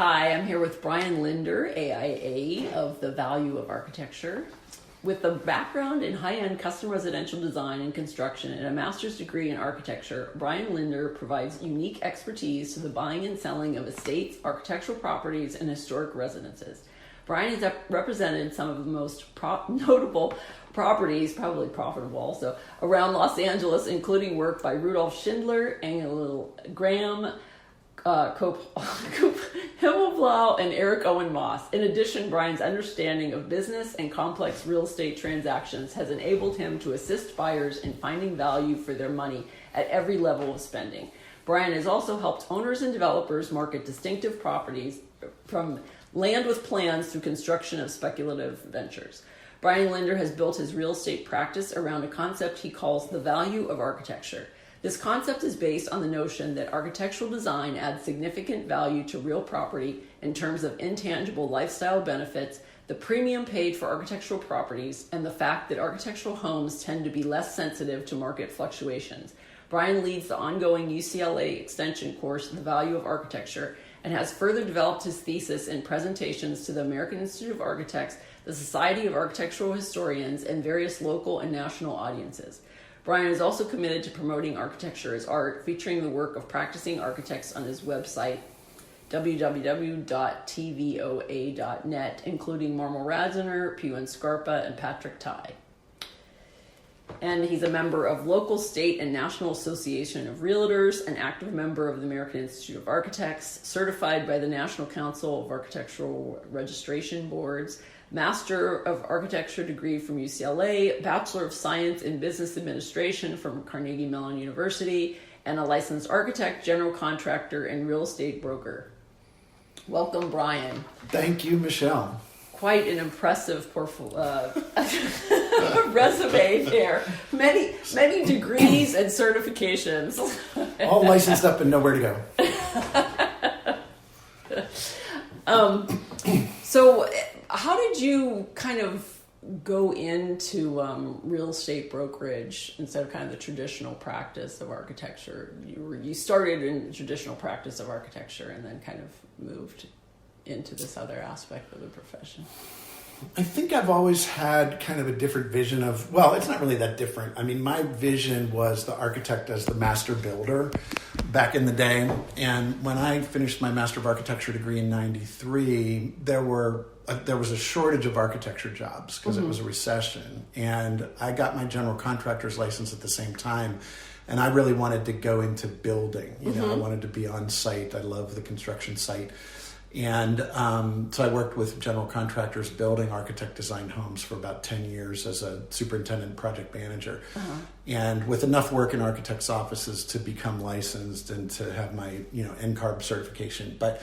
Hi, I'm here with Brian Linder, AIA, of the Value of Architecture. With a background in high-end custom residential design and construction and a master's degree in architecture, Brian Linder provides unique expertise to the buying and selling of estates, architectural properties, and historic residences. Brian has represented some of the most notable properties, probably profitable also, around Los Angeles, including work by Rudolf Schindler, Angélil, Coop, Himmelblau, and Eric Owen Moss. In addition, Brian's understanding of business and complex real estate transactions has enabled him to assist buyers in finding value for their money at every level of spending. Brian has also helped owners and developers market distinctive properties from land with plans through construction of speculative ventures. Brian Linder has built his real estate practice around a concept he calls the value of architecture. This concept is based on the notion that architectural design adds significant value to real property in terms of intangible lifestyle benefits, the premium paid for architectural properties, and the fact that architectural homes tend to be less sensitive to market fluctuations. Brian leads the ongoing UCLA extension course, The Value of Architecture, and has further developed his thesis in presentations to the American Institute of Architects, the Society of Architectural Historians, and various local and national audiences. Brian is also committed to promoting architecture as art, featuring the work of practicing architects on his website, www.tvoa.net, including Marmel Radzener, Pugh and Scarpa, and Patrick Ty. And he's a member of local, state, and national association of realtors, an active member of the American Institute of Architects, certified by the National Council of Architectural Registration Boards, Master of Architecture degree from UCLA, Bachelor of Science in Business Administration from Carnegie Mellon University, and a licensed architect, general contractor, and real estate broker. Welcome, Brian. Thank you, Michelle. Quite an impressive resume there. Many degrees and certifications. All licensed up and nowhere to go. So how did you kind of go into real estate brokerage instead of kind of the traditional practice of architecture? You started in the traditional practice of architecture and then kind of moved into this other aspect of the profession. I think I've always had kind of a different vision of, well, it's not really that different. I mean, my vision was the architect as the master builder back in the day. And when I finished my Master of Architecture degree in 93, there was a shortage of architecture jobs because it was a recession. And I got my general contractor's license at the same time. And I really wanted to go into building. You know, I wanted to be on site. I love the construction site. And so I worked with general contractors building architect designed homes for about 10 years as a superintendent project manager. And with enough work in architects' offices to become licensed and to have my, NCARB certification. But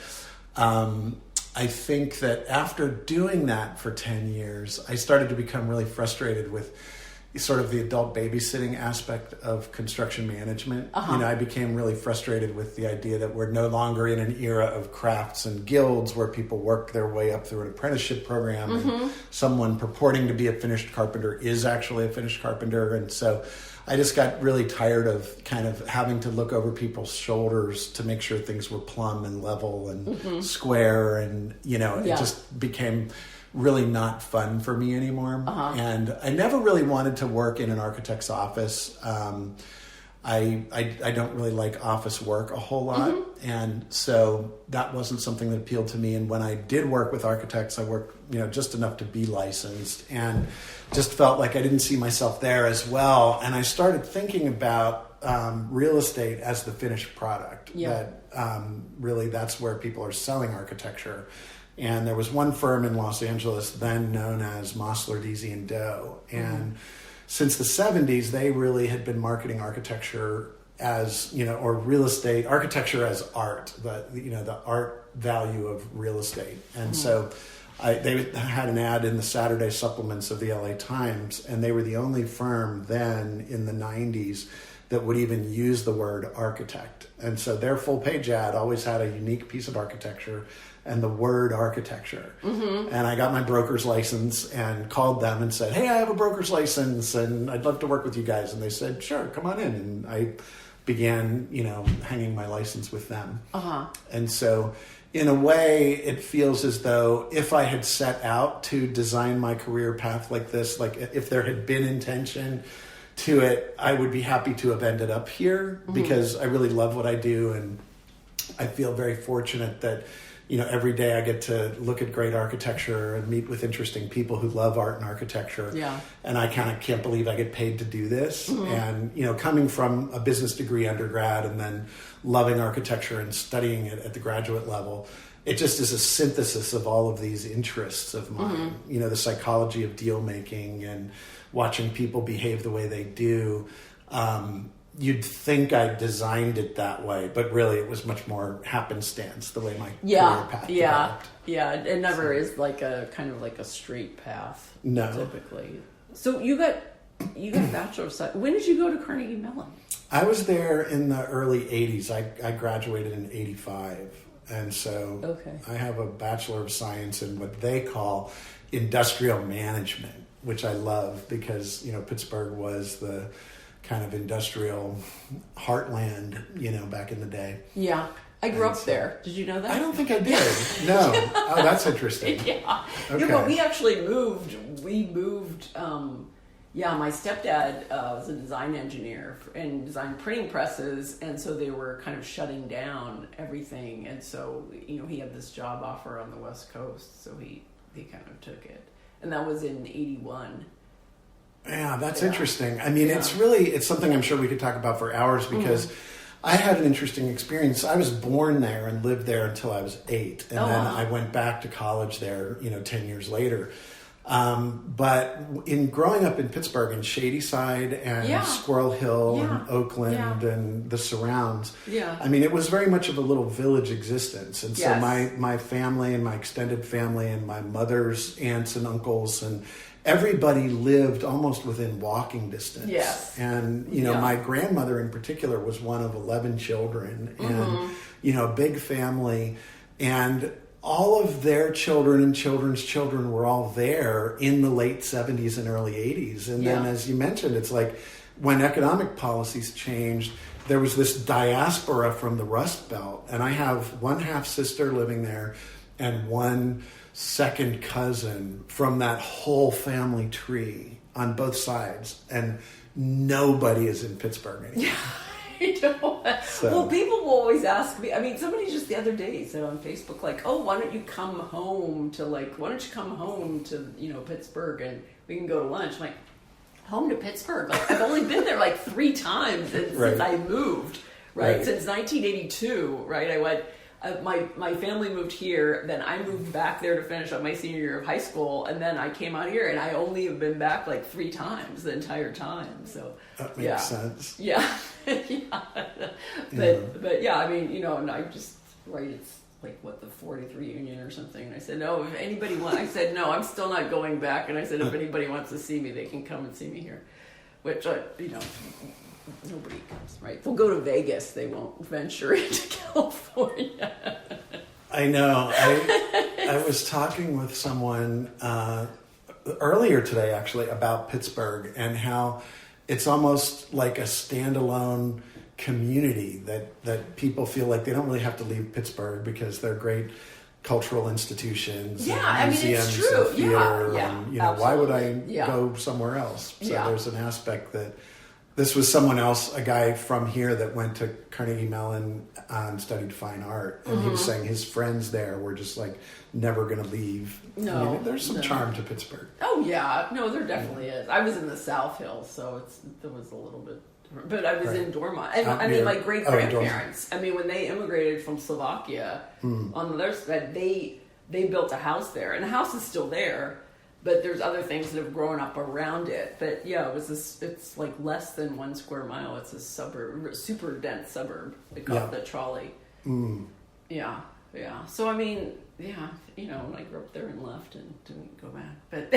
I think that after doing that for 10 years, I started to become really frustrated with sort of the adult babysitting aspect of construction management. I became really frustrated with the idea that we're no longer in an era of crafts and guilds where people work their way up through an apprenticeship program and someone purporting to be a finished carpenter is actually a finished carpenter. And so I just got really tired of kind of having to look over people's shoulders to make sure things were plumb and level and square. And, it just became really not fun for me anymore. And I never really wanted to work in an architect's office. I don't really like office work a whole lot. And so that wasn't something that appealed to me. And when I did work with architects, I worked, just enough to be licensed and just felt like I didn't see myself there as well. And I started thinking about real estate as the finished product. That really that's where people are selling architecture. And there was one firm in Los Angeles then known as Mosler, Deasy and Doe. And since the 70s, they really had been marketing architecture as, or real estate, architecture as art, the art value of real estate. And so they had an ad in the Saturday supplements of the LA Times, and they were the only firm then in the 90s that would even use the word architect. And so their full page ad always had a unique piece of architecture and the word architecture. And I got my broker's license and called them and said, hey, I have a broker's license and I'd love to work with you guys. And they said, sure, come on in. And I began, hanging my license with them. And so in a way, it feels as though if I had set out to design my career path like this, like if there had been intention to it, I would be happy to have ended up here because I really love what I do, and I feel very fortunate that, every day I get to look at great architecture and meet with interesting people who love art and architecture. Yeah. And I kind of can't believe I get paid to do this. And, coming from a business degree undergrad and then loving architecture and studying it at the graduate level, it just is a synthesis of all of these interests of mine. The psychology of deal making and watching people behave the way they do. You'd think I designed it that way, but really it was much more happenstance, the way my career path developed. Yeah, it never is like a kind of like a straight path. No. Typically. So you got a Bachelor of Science. When did you go to Carnegie Mellon? I was there in the early 80s. I graduated in 85. And so I have a Bachelor of Science in what they call industrial management, which I love because, Pittsburgh was the kind of industrial heartland, back in the day. Yeah. I grew up there. Did you know that? I don't think I did. No. Oh, that's interesting. Yeah. Okay. Yeah, but we actually moved. We moved. My stepdad was a design engineer and designed printing presses, and so they were kind of shutting down everything. And so, he had this job offer on the West Coast, so he kind of took it. And that was in 81. Yeah, that's interesting. I mean, it's something I'm sure we could talk about for hours because I had an interesting experience. I was born there and lived there until I was 8. And then I went back to college there, 10 years later. But in growing up in Pittsburgh and Shadyside and Squirrel Hill and Oakland and the surrounds, I mean, it was very much of a little village existence. And so my family and my extended family and my mother's aunts and uncles and everybody lived almost within walking distance. Yes. And, my grandmother in particular was one of 11 children and, a big family. And all of their children and children's children were all there in the late 70s and early 80s. And then, as you mentioned, it's like when economic policies changed, there was this diaspora from the Rust Belt. And I have one half sister living there and one second cousin from that whole family tree on both sides. And nobody is in Pittsburgh anymore. I know. So. Well, people will always ask me. I mean, somebody just the other day said on Facebook, like, "Oh, why don't you come home to Pittsburgh and we can go to lunch?" I'm like, home to Pittsburgh? Like, I've only been there like 3 times since I moved. Right, since 1982. Right, I went. My family moved here, then I moved back there to finish up my senior year of high school, and then I came out here, and I only have been back like 3 times the entire time. So that makes sense. Yeah, But I mean, and I just it's like the 40th reunion or something, and I said, no, if anybody I said, no, I'm still not going back, and I said, if anybody wants to see me, they can come and see me here, which nobody comes, right? They'll go to Vegas. They won't venture into California. I know. I was talking with someone earlier today, actually, about Pittsburgh and how it's almost like a standalone community that people feel like they don't really have to leave Pittsburgh because they're great cultural institutions and museums it's true. and theater. And, why would I go somewhere else? So there's an aspect that this was someone else, a guy from here that went to Carnegie Mellon and studied fine art. And he was saying his friends there were just like never going to leave. No. I mean, there's some charm to Pittsburgh. Oh, yeah. No, there definitely is. I was in the South Hills, so there was a little bit different. But I was in Dormont. I mean, my great-grandparents, when they immigrated from Slovakia, on their side, they built a house there. And the house is still there. But there's other things that have grown up around it. But it's like less than 1 square mile. It's a suburb, super dense suburb. They call it the trolley. Yeah. So I mean, I grew up there and left and didn't go back. But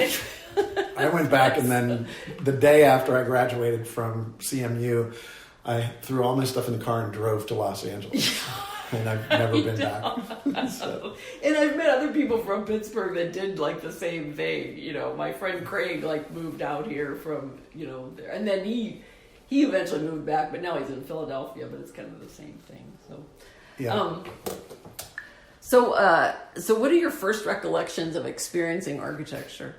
I went back, and then the day after I graduated from CMU, I threw all my stuff in the car and drove to Los Angeles. And I've never been back. So. And I've met other people from Pittsburgh that did like the same thing. My friend Craig moved out here from there, and then he eventually moved back, but now he's in Philadelphia. But it's kind of the same thing. So So what are your first recollections of experiencing architecture?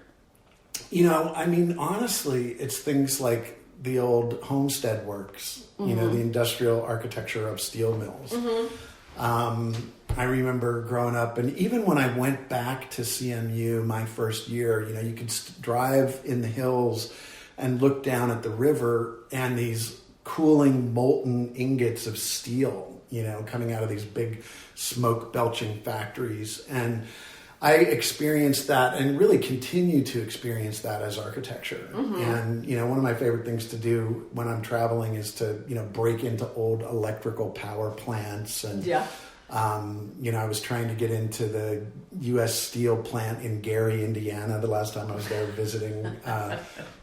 I mean, honestly, it's things like the old Homestead Works, the industrial architecture of steel mills. I remember growing up, and even when I went back to CMU my first year, you could drive in the hills and look down at the river and these cooling molten ingots of steel, coming out of these big smoke belching factories. And I experienced that and really continue to experience that as architecture. And, one of my favorite things to do when I'm traveling is to, break into old electrical power plants. And, I was trying to get into the U.S. Steel plant in Gary, Indiana, the last time I was there visiting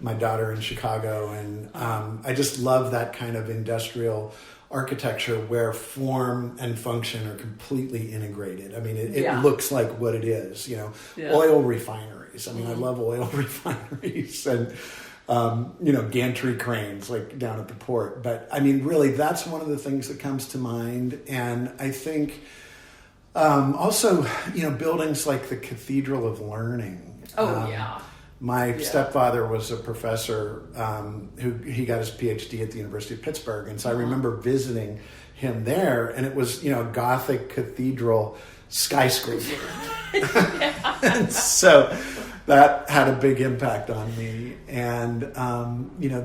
my daughter in Chicago. And I just love that kind of industrial architecture where form and function are completely integrated. I mean, it looks like what it is, oil refineries. I mean, I love oil refineries and, gantry cranes like down at the port. But I mean, really, that's one of the things that comes to mind. And I think also, buildings like the Cathedral of Learning. My stepfather was a professor he got his PhD at the University of Pittsburgh. And so I remember visiting him there, and it was, a Gothic cathedral skyscraper. And so that had a big impact on me. And,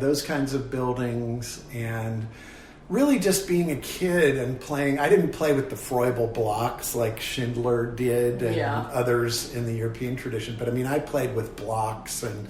those kinds of buildings, and really just being a kid and playing. I didn't play with the Froebel blocks like Schindler did and others in the European tradition. But I mean, I played with blocks and,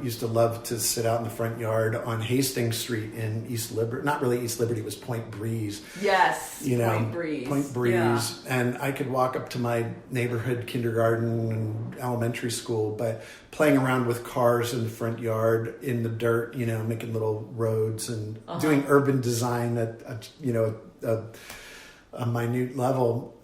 used to love to sit out in the front yard on Hastings Street in East Liberty. Not really East Liberty, it was Point Breeze. Yes, Point Breeze. Point Breeze. Yeah. And I could walk up to my neighborhood kindergarten and elementary school, but playing around with cars in the front yard in the dirt, making little roads and doing urban design at a minute level.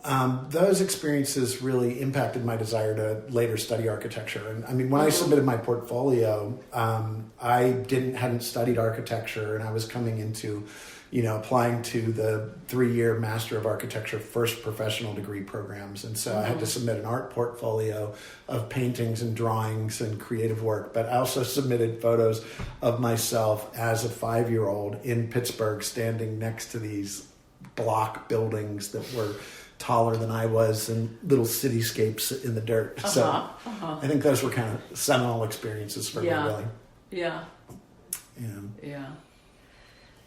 Those experiences really impacted my desire to later study architecture. And I mean, when I submitted my portfolio, I hadn't studied architecture, and I was coming into, applying to the 3-year Master of Architecture first professional degree programs. And so I had to submit an art portfolio of paintings and drawings and creative work. But I also submitted photos of myself as a 5-year-old in Pittsburgh standing next to these block buildings that were taller than I was and little cityscapes in the dirt. So I think those were kind of seminal experiences for me, really. Yeah.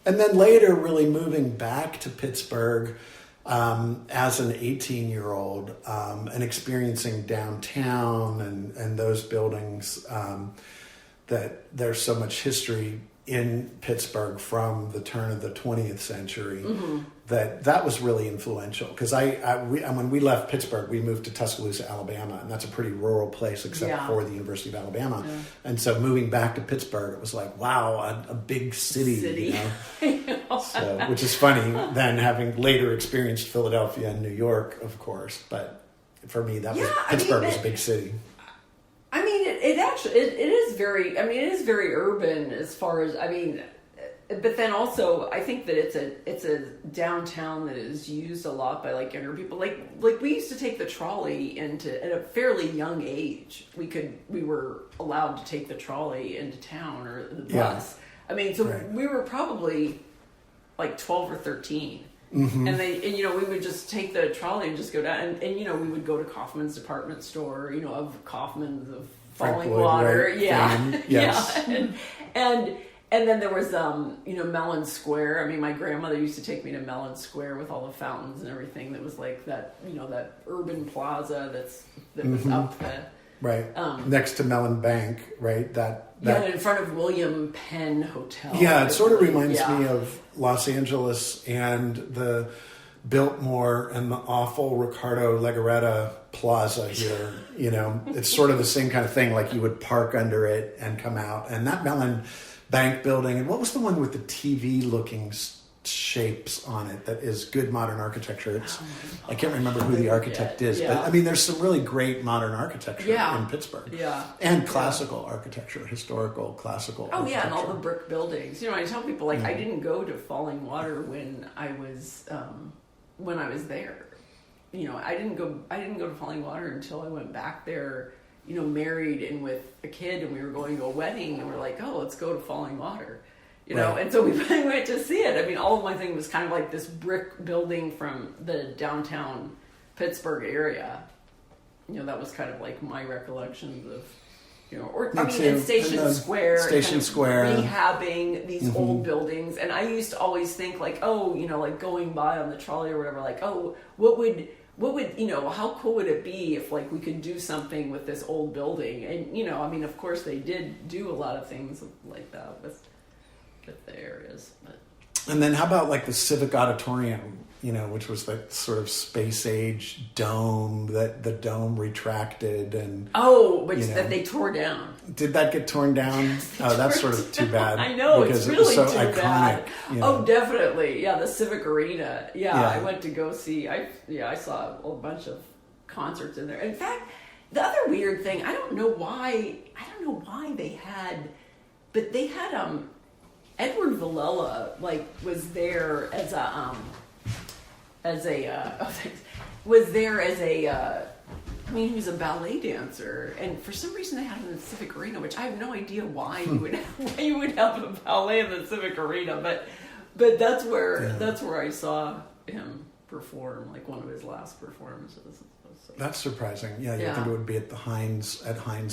And then later, really moving back to Pittsburgh as an 18-year-old and experiencing downtown and those buildings, that there's so much history in Pittsburgh from the turn of the 20th century that was really influential. Because when we left Pittsburgh, we moved to Tuscaloosa, Alabama, and that's a pretty rural place except for the University of Alabama. Yeah. And so moving back to Pittsburgh, it was like, wow, a big city. So, which is funny then having later experienced Philadelphia and New York, of course. But for me, Pittsburgh was a big city. I mean, it is very urban as far as, but then also I think that it's a downtown that is used a lot by like younger people. Like we used to take the trolley at a fairly young age. We were allowed to take the trolley into town or the bus. We were probably like 12 or 13. And we would just take the trolley and just go down and we would go to Kaufman's department store, of Kaufman's of Falling Water. Right? Yes. And then there was Mellon Square. I mean, my grandmother used to take me to Mellon Square with all the fountains and everything that was like that, that urban plaza that was up the next to Mellon Bank, right? That in front of William Penn Hotel. Yeah, it sort of reminds me of Los Angeles and the Biltmore and the awful Ricardo Legarreta Plaza here. It's sort of the same kind of thing. Like you would park under it and come out. And that Mellon Bank building, and what was the one with the TV-looking shapes on it that is good modern architecture? I can't remember who the architect is, but there's some really great modern architecture in Pittsburgh. Yeah. And classical architecture, historical classical architecture. And all the brick buildings. I tell people I didn't go to Falling Water when I was there. I didn't go to Falling Water until I went back there, married and with a kid, and we were going to a wedding, and we're like, oh, let's go to Falling Water, Right. and so we went to see it. I mean, all of my thing was kind of like this brick building from the downtown Pittsburgh area. That was kind of like my recollections of, in Station Square, rehabbing these old buildings. And I used to always think like, like going by on the trolley or whatever, like, oh, what would, how cool would it be if like we could do something with this old building? And, of course they did do a lot of things like that with the areas. But. And then how about like the Civic Auditorium, which was that sort of space age dome that the dome retracted and... Oh, that they tore down. Did that get torn down? Oh, that's sort of too bad. I know, because it's really it was so too iconic, bad. Oh, definitely. Yeah, the Civic Arena. Yeah, Yeah. I went to go see... I saw a bunch of concerts in there. In fact, the other weird thing, I don't know why they had... But they had... Edward Villella was there as a he was a ballet dancer, and for some reason they had him in the Civic Arena, which I have no idea why you would have a ballet in the Civic Arena, but that's where I saw him perform, like one of his last performances. So. That's surprising. Yeah, you think it would be at Heinz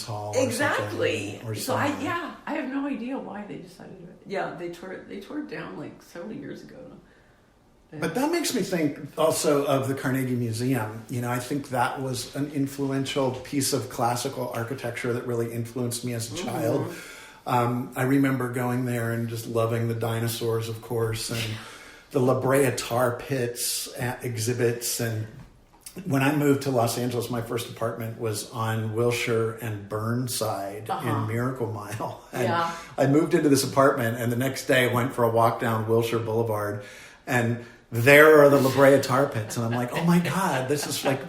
Hall. Exactly. Or so I have no idea why they decided to do it. Yeah, they tore it down like several years ago. But that makes me think also of the Carnegie Museum. I think that was an influential piece of classical architecture that really influenced me as a child. I remember going there and just loving the dinosaurs, of course, and the La Brea tar pits exhibits. And when I moved to Los Angeles, my first apartment was on Wilshire and Burnside in Miracle Mile. And I moved into this apartment, and the next day I went for a walk down Wilshire Boulevard, and there are the La Brea tar pits. And I'm like, oh my God, this is like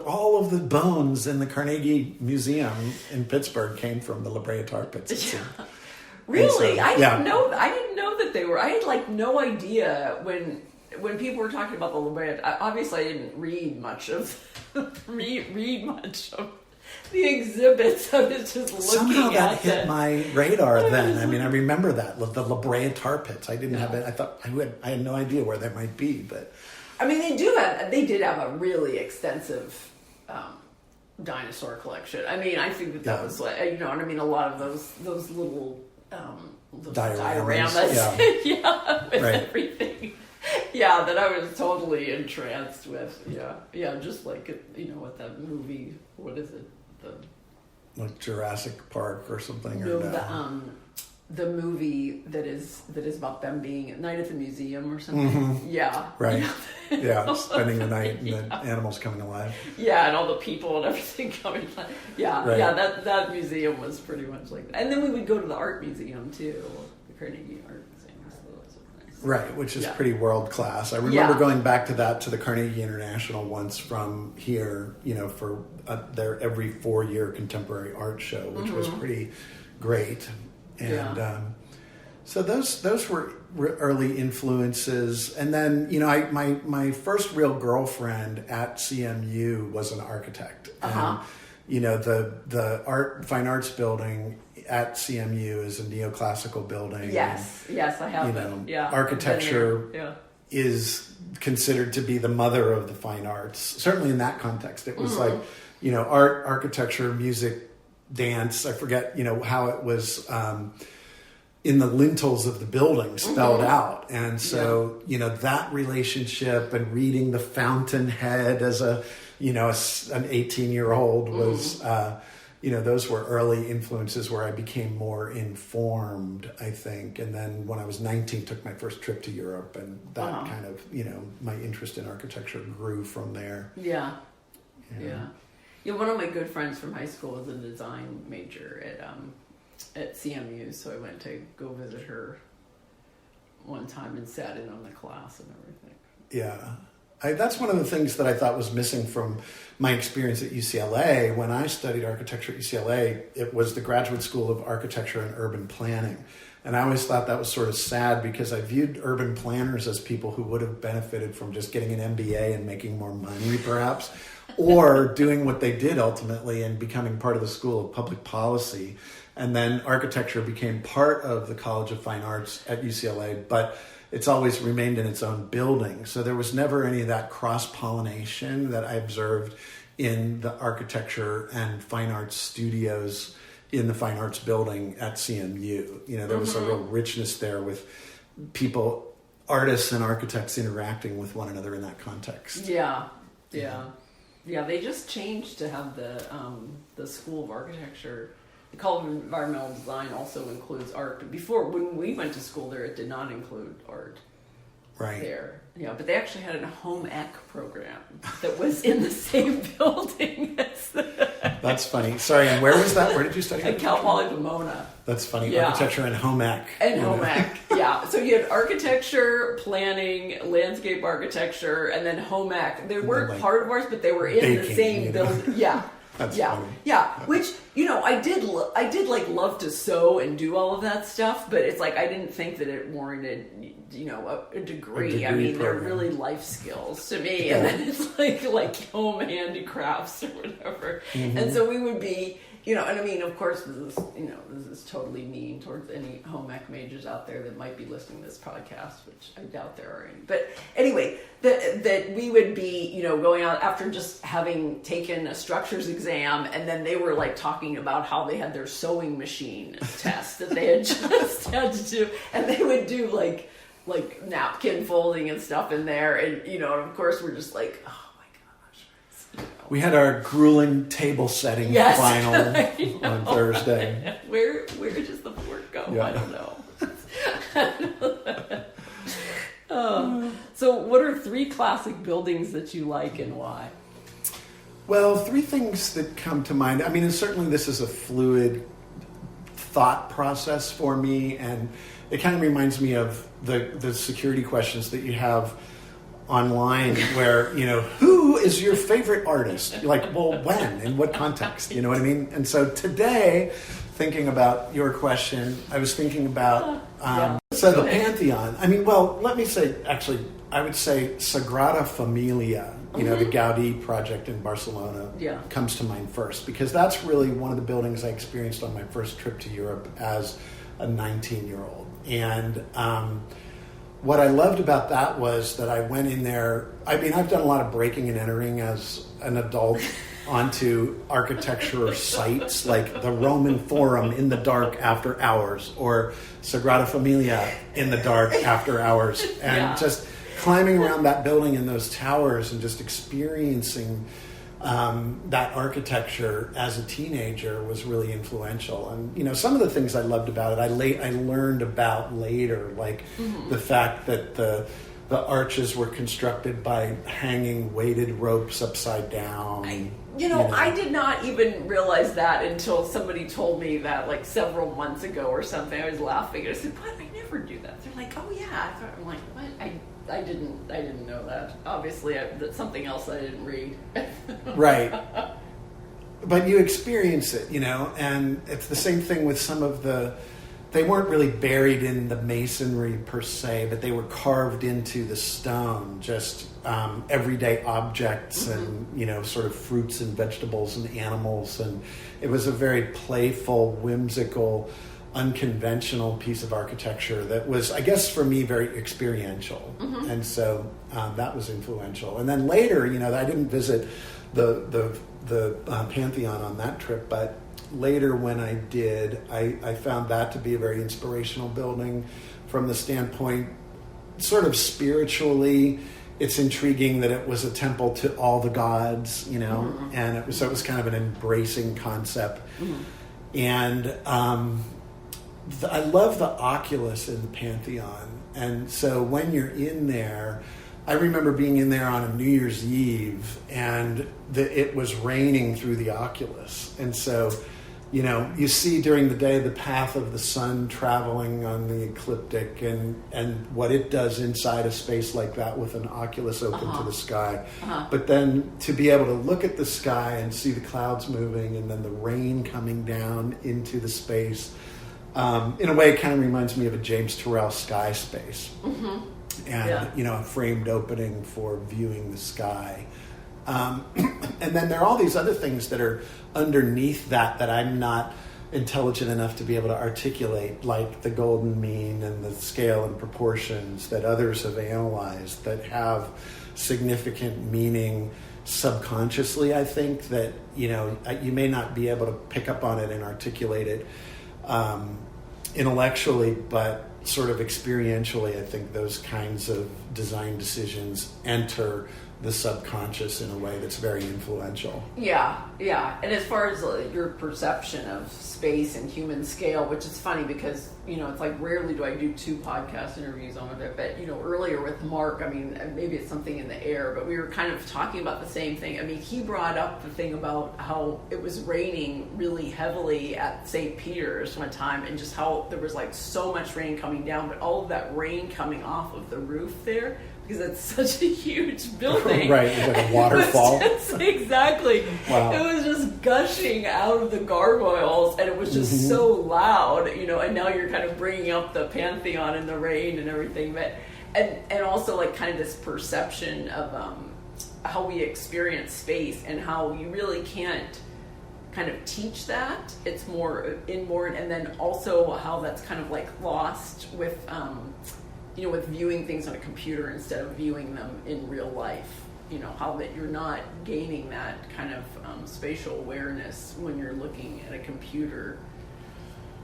all of the bones in the Carnegie Museum in Pittsburgh came from the La Brea tar pits. Yeah. Really? So, I didn't know that they were. I had like no idea when people were talking about the La Brea. Obviously, I didn't read much of the exhibits. I was just looking Somehow that at hit my radar then. I mean, I remember that, the La Brea tar pits. I didn't have it. I thought I had no idea where that might be, but... I mean, they did have a really extensive dinosaur collection. I mean, I think that was like, a lot of those little dioramas. With everything. Yeah, that I was totally entranced with. Yeah, just like with that movie. What is it? Like Jurassic Park or something. The movie that is about them being at night at the museum or something. Mm-hmm. Yeah. Right. Yeah, spending the night and the animals coming alive. Yeah, and all the people and everything coming alive. Yeah, right. Yeah, that museum was pretty much like that. And then we would go to the art museum too, the Carnegie Art Museum. So those are nice. Right, which is pretty world class. I remember going back to the Carnegie International once from here, for their every 4-year contemporary art show, which was pretty great. And so those were early influences. And then, my first real girlfriend at CMU was an architect. And, the fine arts building at CMU is a neoclassical building. Yes, I have been. Yeah, architecture is considered to be the mother of the fine arts. Certainly in that context, it was like, art, architecture, music, dance. I forget, how it was in the lintels of the building spelled out. And so, that relationship and reading The Fountainhead as an 18-year-old was, those were early influences where I became more informed, I think. And then when I was 19, took my first trip to Europe, and that kind of, my interest in architecture grew from there. Yeah. One of my good friends from high school was a design major at CMU, so I went to go visit her one time and sat in on the class and everything. Yeah. That's one of the things that I thought was missing from my experience at UCLA. When I studied architecture at UCLA, it was the Graduate School of Architecture and Urban Planning. And I always thought that was sort of sad because I viewed urban planners as people who would have benefited from just getting an MBA and making more money, perhaps, or doing what they did ultimately and becoming part of the School of Public Policy. And then architecture became part of the College of Fine Arts at UCLA, but it's always remained in its own building. So there was never any of that cross-pollination that I observed in the architecture and fine arts studios in the Fine Arts Building at CMU. You know, there was a real richness there with people, artists and architects interacting with one another in that context. Yeah. They just changed to have the School of Architecture. The College of Environmental Design also includes art. But before, when we went to school there, it did not include art. Right. There. Yeah, but they actually had a home ec program that was in the same building as That's funny. Sorry, and where was that? Where did you study? At Cal Poly Pomona. That's funny. Yeah. Architecture and home ec. And home ec, yeah. So you had architecture, planning, landscape architecture, and then home ec. They weren't part of ours, but they were in the same building. Yeah. That's funny. Yeah. Which, you know, I did like love to sew and do all of that stuff, but it's like I didn't think that it warranted, you know, a degree. I mean, they're really life skills to me. Yeah. And then it's like home handicrafts or whatever. Mm-hmm. And so we would be, you know, and I mean, of course, this is totally mean towards any home ec majors out there that might be listening to this podcast, which I doubt there are any. But anyway, that we would be, you know, going out after just having taken a structures exam, and then they were like talking about how they had their sewing machine test that they had just had to do, and they would do like napkin folding and stuff in there, and you know, and of course we're just like, oh. We had our grueling table setting final on Thursday. Where does the fork go? Yeah. I don't know. So what are 3 classic buildings that you like and why? Well, 3 things that come to mind. I mean, and certainly this is a fluid thought process for me, and it kind of reminds me of the security questions that you have online where, you know, who is your favorite artist? You're like, well, when? In what context? You know what I mean? And so today, thinking about your question, I was thinking about, the Pantheon. I mean, well, let me say, actually, I would say Sagrada Familia, you know, the Gaudi project in Barcelona comes to mind first, because that's really one of the buildings I experienced on my first trip to Europe as a 19-year-old. And, what I loved about that was that I went in there. I mean, I've done a lot of breaking and entering as an adult onto architecture sites like the Roman Forum in the dark after hours, or Sagrada Familia in the dark after hours, and just climbing around that building in those towers and just experiencing that architecture as a teenager was really influential. And, you know, some of the things I loved about it, I learned about later, like the fact that the arches were constructed by hanging weighted ropes upside down. I did not even realize that until somebody told me that like several months ago or something. I was laughing and I said, "What? I never do that." They're like, "Oh yeah." I'm like, "What? I didn't know that. Obviously, that's something else I didn't read." Right. But you experience it, you know, and it's the same thing with some of they weren't really buried in the masonry per se, but they were carved into the stone, just everyday objects and, you know, sort of fruits and vegetables and animals. And it was a very playful, whimsical, unconventional piece of architecture that was, I guess, for me, very experiential. And so that was influential. And then later, you know, I didn't visit the Pantheon on that trip, but later when I did, I found that to be a very inspirational building from the standpoint, sort of spiritually. It's intriguing that it was a temple to all the gods, you know, and it was kind of an embracing concept. And I love the oculus in the Pantheon. And so when you're in there, I remember being in there on a New Year's Eve, and it was raining through the oculus. And so, you know, you see during the day the path of the sun traveling on the ecliptic and what it does inside a space like that with an oculus open to the sky. But then to be able to look at the sky and see the clouds moving and then the rain coming down into the space In a way, it kind of reminds me of a James Turrell sky space. Mm-hmm. And, a framed opening for viewing the sky. And then there are all these other things that are underneath that I'm not intelligent enough to be able to articulate, like the golden mean and the scale and proportions that others have analyzed that have significant meaning subconsciously, I think, that, you may not be able to pick up on it and articulate it intellectually, but sort of experientially, I think those kinds of design decisions enter the subconscious in a way that's very influential. Yeah. And as far as your perception of space and human scale, which is funny because, it's like rarely do I do 2 podcast interviews on it, but, earlier with Mark, maybe it's something in the air, but we were kind of talking about the same thing. He brought up the thing about how it was raining really heavily at St. Peter's one time, and just how there was like so much rain coming down, but all of that rain coming off of the roof there, because it's such a huge building. Right, it's like a waterfall. Exactly. Wow. It was just gushing out of the gargoyles, and it was just so loud, and now you're kind of bringing up the Pantheon and the rain and everything, but and also like kind of this perception of how we experience space and how you really can't kind of teach that. It's more inborn, and then also how that's kind of like lost with with viewing things on a computer instead of viewing them in real life. How that you're not gaining that kind of spatial awareness when you're looking at a computer.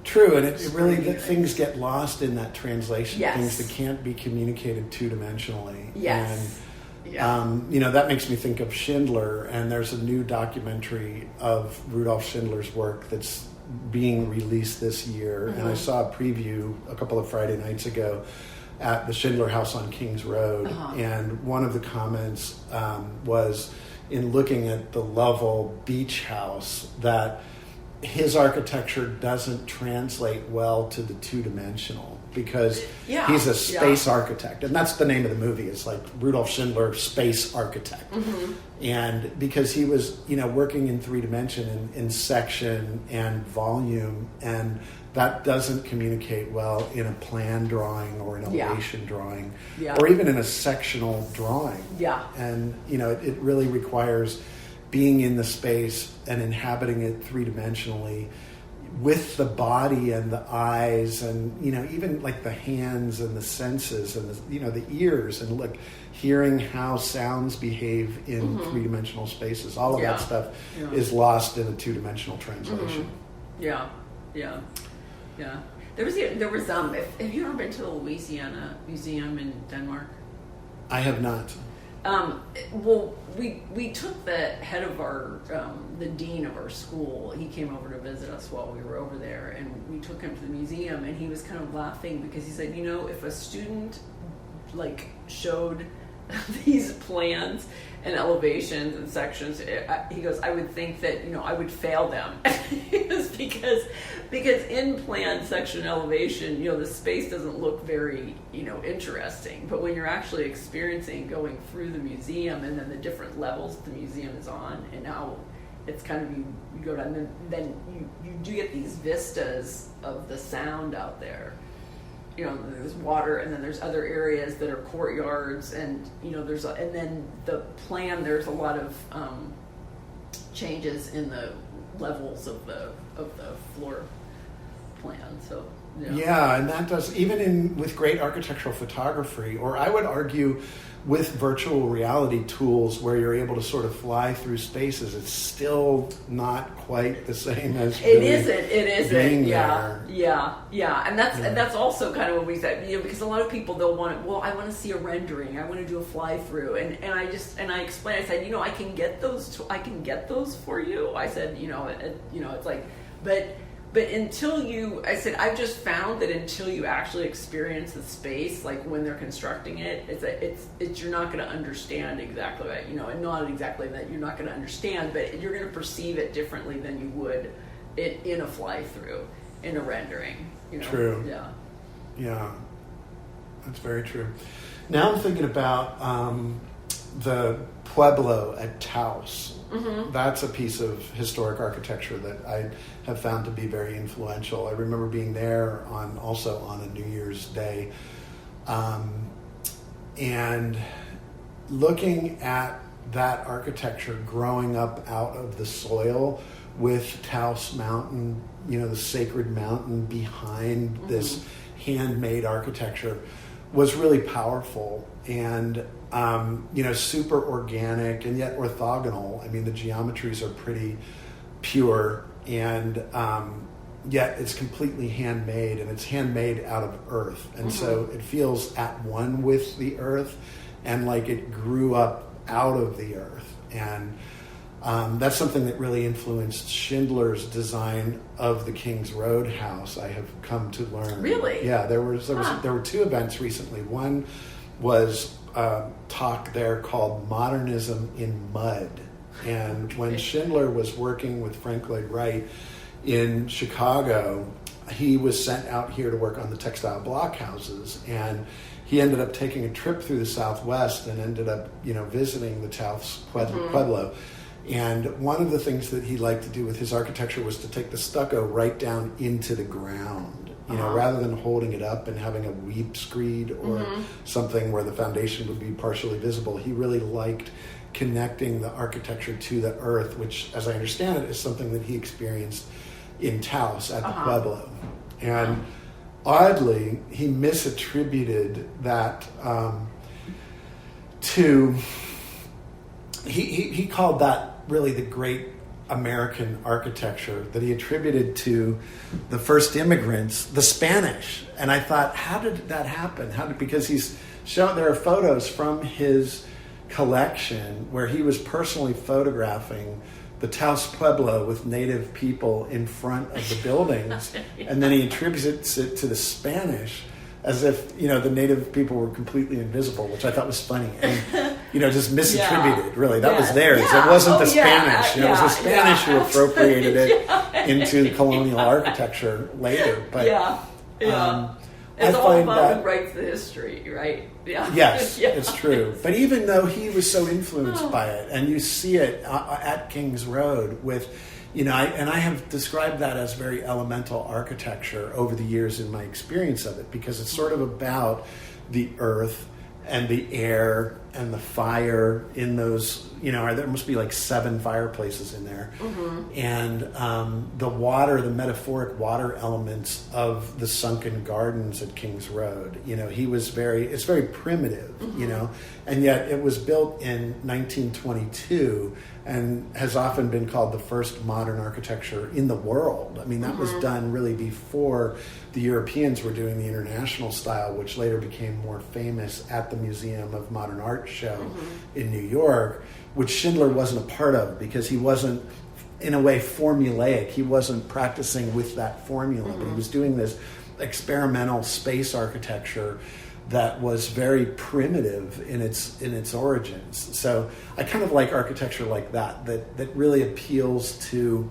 True, and it really, things get lost in that translation. Yes. Things that can't be communicated two-dimensionally. Yes. And, that makes me think of Schindler, and there's a new documentary of Rudolf Schindler's work that's being released this year, and I saw a preview a couple of Friday nights ago at the Schindler House on Kings Road, and one of the comments was, in looking at the Lovell Beach House, that his architecture doesn't translate well to the two-dimensional, because he's a space architect, and that's the name of the movie. It's like Rudolf Schindler, Space Architect. And because he was working in 3-dimension in section and volume, and that doesn't communicate well in a plan drawing or an elevation drawing, or even in a sectional drawing. And it really requires being in the space and inhabiting it 3-dimensionally with the body and the eyes, and even like the hands and the senses and the ears, and like hearing how sounds behave in 3-dimensional spaces. All of that stuff is lost in a 2-dimensional translation. Yeah. There was have you ever been to the Louisiana Museum in Denmark? I have not. Well, we took the head of our, the dean of our school. He came over to visit us while we were over there, and we took him to the museum, and he was kind of laughing because he said, if a student like showed these plans and elevations and sections, he goes, I would think that I would fail them. because in plan, section, elevation, the space doesn't look very interesting, but when you're actually experiencing going through the museum and then the different levels the museum is on, and how it's kind of you go down, and then you do get these vistas of the sound out there. There's water, and then there's other areas that are courtyards, and and then the plan, there's a lot of changes in the levels of the floor plan. So and that does, even with great architectural photography, or I would argue with virtual reality tools where you're able to sort of fly through spaces, it's still not quite the same as it isn't. Yeah. And that's also kind of what we said, because a lot of people, they'll want it, well, I want to see a rendering, I want to do a fly through, and I explained, I said, I can get those for you. I said, it's like, but until I've just found that until you actually experience the space, like when they're constructing it, it's you're not going to understand exactly that, and not exactly that you're not going to understand, but you're going to perceive it differently than you would in a fly through, in a rendering. True. Yeah, that's very true. Now I'm thinking about the Pueblo at Taos. That's a piece of historic architecture that I have found to be very influential. I remember being there also on a New Year's Day, and looking at that architecture growing up out of the soil with Taos Mountain, the sacred mountain behind this handmade architecture, was really powerful and super organic and yet orthogonal. I mean, the geometries are pretty pure, and yet it's completely handmade, and it's handmade out of earth, and so it feels at one with the earth and like it grew up out of the earth. And that's something that really influenced Schindler's design of the King's Road house, I have come to learn. Really? Yeah, there were two events recently. One was a talk there called Modernism in Mud. And when Schindler was working with Frank Lloyd Wright in Chicago, he was sent out here to work on the textile blockhouses, and he ended up taking a trip through the Southwest and ended up, visiting the Taos Pueblo. And one of the things that he liked to do with his architecture was to take the stucco right down into the ground, rather than holding it up and having a weep screed or something where the foundation would be partially visible. He really liked connecting the architecture to the earth, which, as I understand it, is something that he experienced in Taos at the Pueblo. And oddly, he misattributed that to... He called that really the great American architecture that he attributed to the first immigrants, the Spanish. And I thought, how did that happen? Because he's shown, there are photos from his collection where he was personally photographing the Taos Pueblo with native people in front of the buildings, and then he attributes it to the Spanish as if, the native people were completely invisible, which I thought was funny. And, just misattributed, really. That was theirs. It wasn't the Spanish. It was the Spanish who appropriated it into colonial architecture later. But it's I all find about who writes the history, right? Yeah. Yes, it's true. But even though he was so influenced by it, and you see it at King's Road with... I have described that as very elemental architecture over the years in my experience of it, because it's sort of about the earth and the air and the fire in those, there must be like 7 fireplaces in there. And the water, the metaphoric water elements of the sunken gardens at King's Road. It's very primitive, and yet it was built in 1922 and has often been called the first modern architecture in the world. I mean, that was done really before the Europeans were doing the international style, which later became more famous at the Museum of Modern Art show in New York, which Schindler wasn't a part of because he wasn't, in a way, formulaic. He wasn't practicing with that formula, but he was doing this experimental space architecture that was very primitive in its origins. So I kind of like architecture like that really appeals to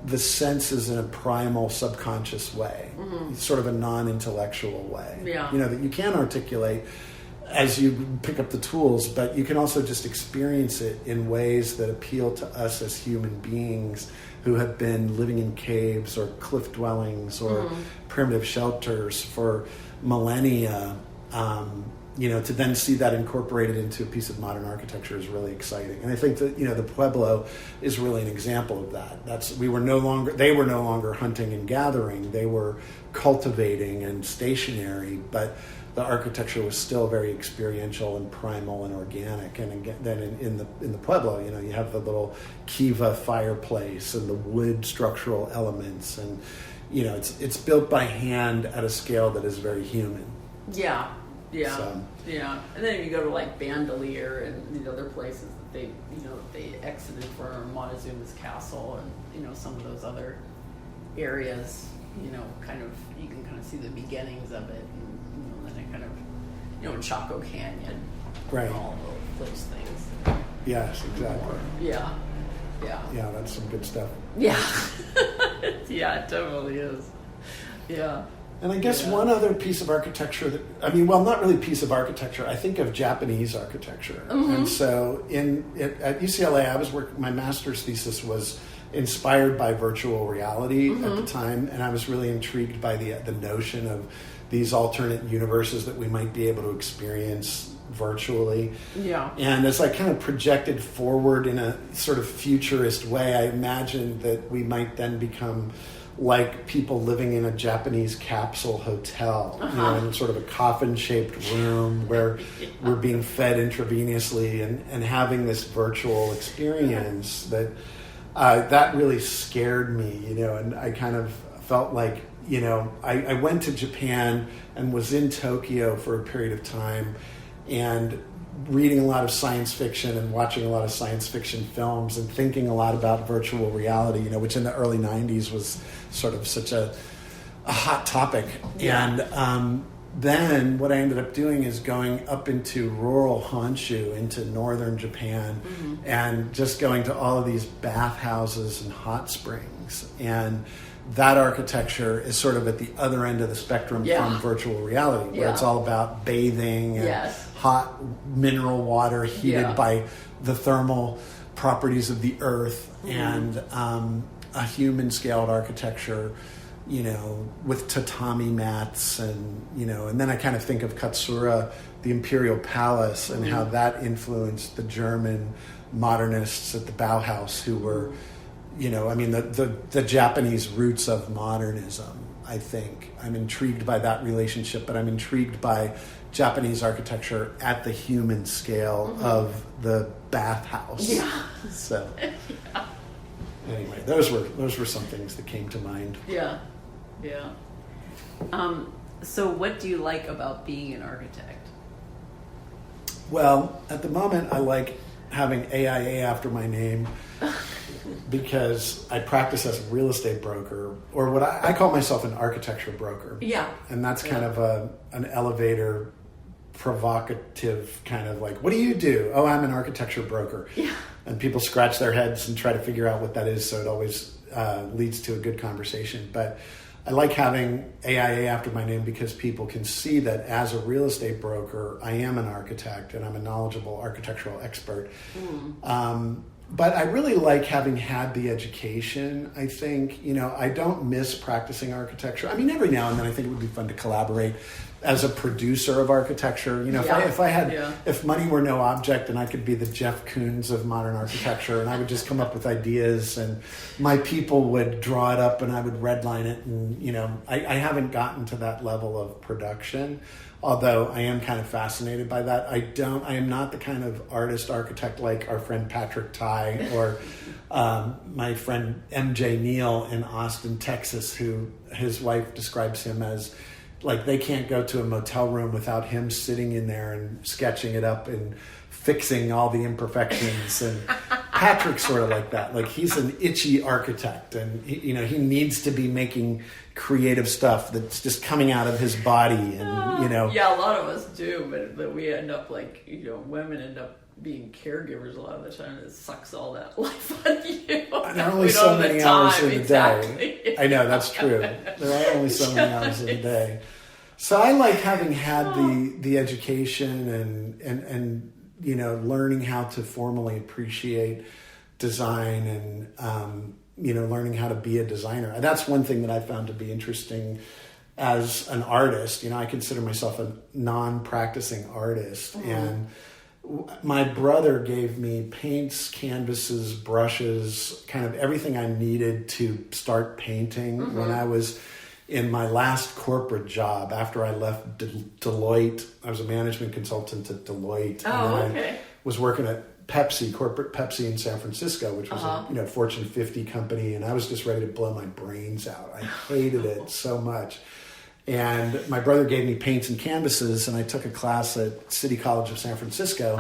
the senses in a primal, subconscious way, sort of a non-intellectual way. That you can articulate as you pick up the tools, but you can also just experience it in ways that appeal to us as human beings who have been living in caves or cliff dwellings or primitive shelters for millennia. To then see that incorporated into a piece of modern architecture is really exciting. And I think that, the Pueblo is really an example of that. They were no longer hunting and gathering. They were cultivating and stationary, but the architecture was still very experiential and primal and organic. And again, then in the Pueblo, you have the little kiva fireplace and the wood structural elements, and it's built by hand at a scale that is very human. Yeah. And then you go to like Bandelier and these other places that they exited for Montezuma's castle, and some of those other areas, you can kind of see the beginnings of it, and then it kind of, in Chaco Canyon, right, and all those things. Yes, exactly. Yeah, that's some good stuff. Yeah, yeah, it totally is. Yeah. And I guess one other piece of architecture not really piece of architecture. I think of Japanese architecture. Mm-hmm. And so at UCLA, my master's thesis was inspired by virtual reality at the time, and I was really intrigued by the notion of these alternate universes that we might be able to experience virtually. Yeah. And as I kind of projected forward in a sort of futurist way, I imagined that we might then become like people living in a Japanese capsule hotel, in sort of a coffin-shaped room where we're being fed intravenously and having this virtual experience that really scared me, and I kind of felt like, I went to Japan and was in Tokyo for a period of time and reading a lot of science fiction and watching a lot of science fiction films and thinking a lot about virtual reality, which in the early 90s was sort of such a hot topic. Yeah. And then what I ended up doing is going up into rural Honshu, into northern Japan, and just going to all of these bathhouses and hot springs. And that architecture is sort of at the other end of the spectrum from virtual reality, where it's all about bathing and hot mineral water heated by the thermal properties of the earth, and a human-scaled architecture, with tatami mats, and and then I kind of think of Katsura, the Imperial Palace, and how that influenced the German modernists at the Bauhaus, who were, the Japanese roots of modernism. I think I'm intrigued by that relationship, but I'm intrigued by Japanese architecture at the human scale of the bathhouse. Yeah. So. Anyway, those were some things that came to mind. Yeah. So what do you like about being an architect? Well, at the moment, I like having AIA after my name because I practice as a real estate broker, or what I call myself an architecture broker. Yeah. And that's kind of an elevator, provocative kind of like, what do you do? Oh, I'm an architecture broker. Yeah. And people scratch their heads and try to figure out what that is, so it always leads to a good conversation. But I like having AIA after my name because people can see that as a real estate broker, I am an architect and I'm a knowledgeable architectural expert. But I really like having had the education. I think, I don't miss practicing architecture. I mean, every now and then I think it would be fun to collaborate as a producer of architecture. If money were no object and I could be the Jeff Koons of modern architecture, and I would just come up with ideas and my people would draw it up and I would redline it. And, I haven't gotten to that level of production, although I am kind of fascinated by that. I am not the kind of architect like our friend Patrick Ty or my friend MJ Neal in Austin, Texas, who his wife describes him as like they can't go to a motel room without him sitting in there and sketching it up and fixing all the imperfections. And Patrick's sort of like that. Like he's an itchy architect, and he needs to be making creative stuff that's just coming out of his body. And yeah, a lot of us do, but we end up like women end up being caregivers a lot of the time. It sucks all that life out of you. And there are only so many hours in the day. I know, that's true. There are only so many hours in the day. So I like having had the education and learning how to formally appreciate design and learning how to be a designer. That's one thing that I found to be interesting as an artist. I consider myself a non-practicing artist, and my brother gave me paints, canvases, brushes, kind of everything I needed to start painting when I was in my last corporate job after I left Deloitte. I was a management consultant at Deloitte. I was working at corporate Pepsi in San Francisco, which was a Fortune 50 company, and I was just ready to blow my brains out. I hated it so much. And my brother gave me paints and canvases, and I took a class at City College of San Francisco,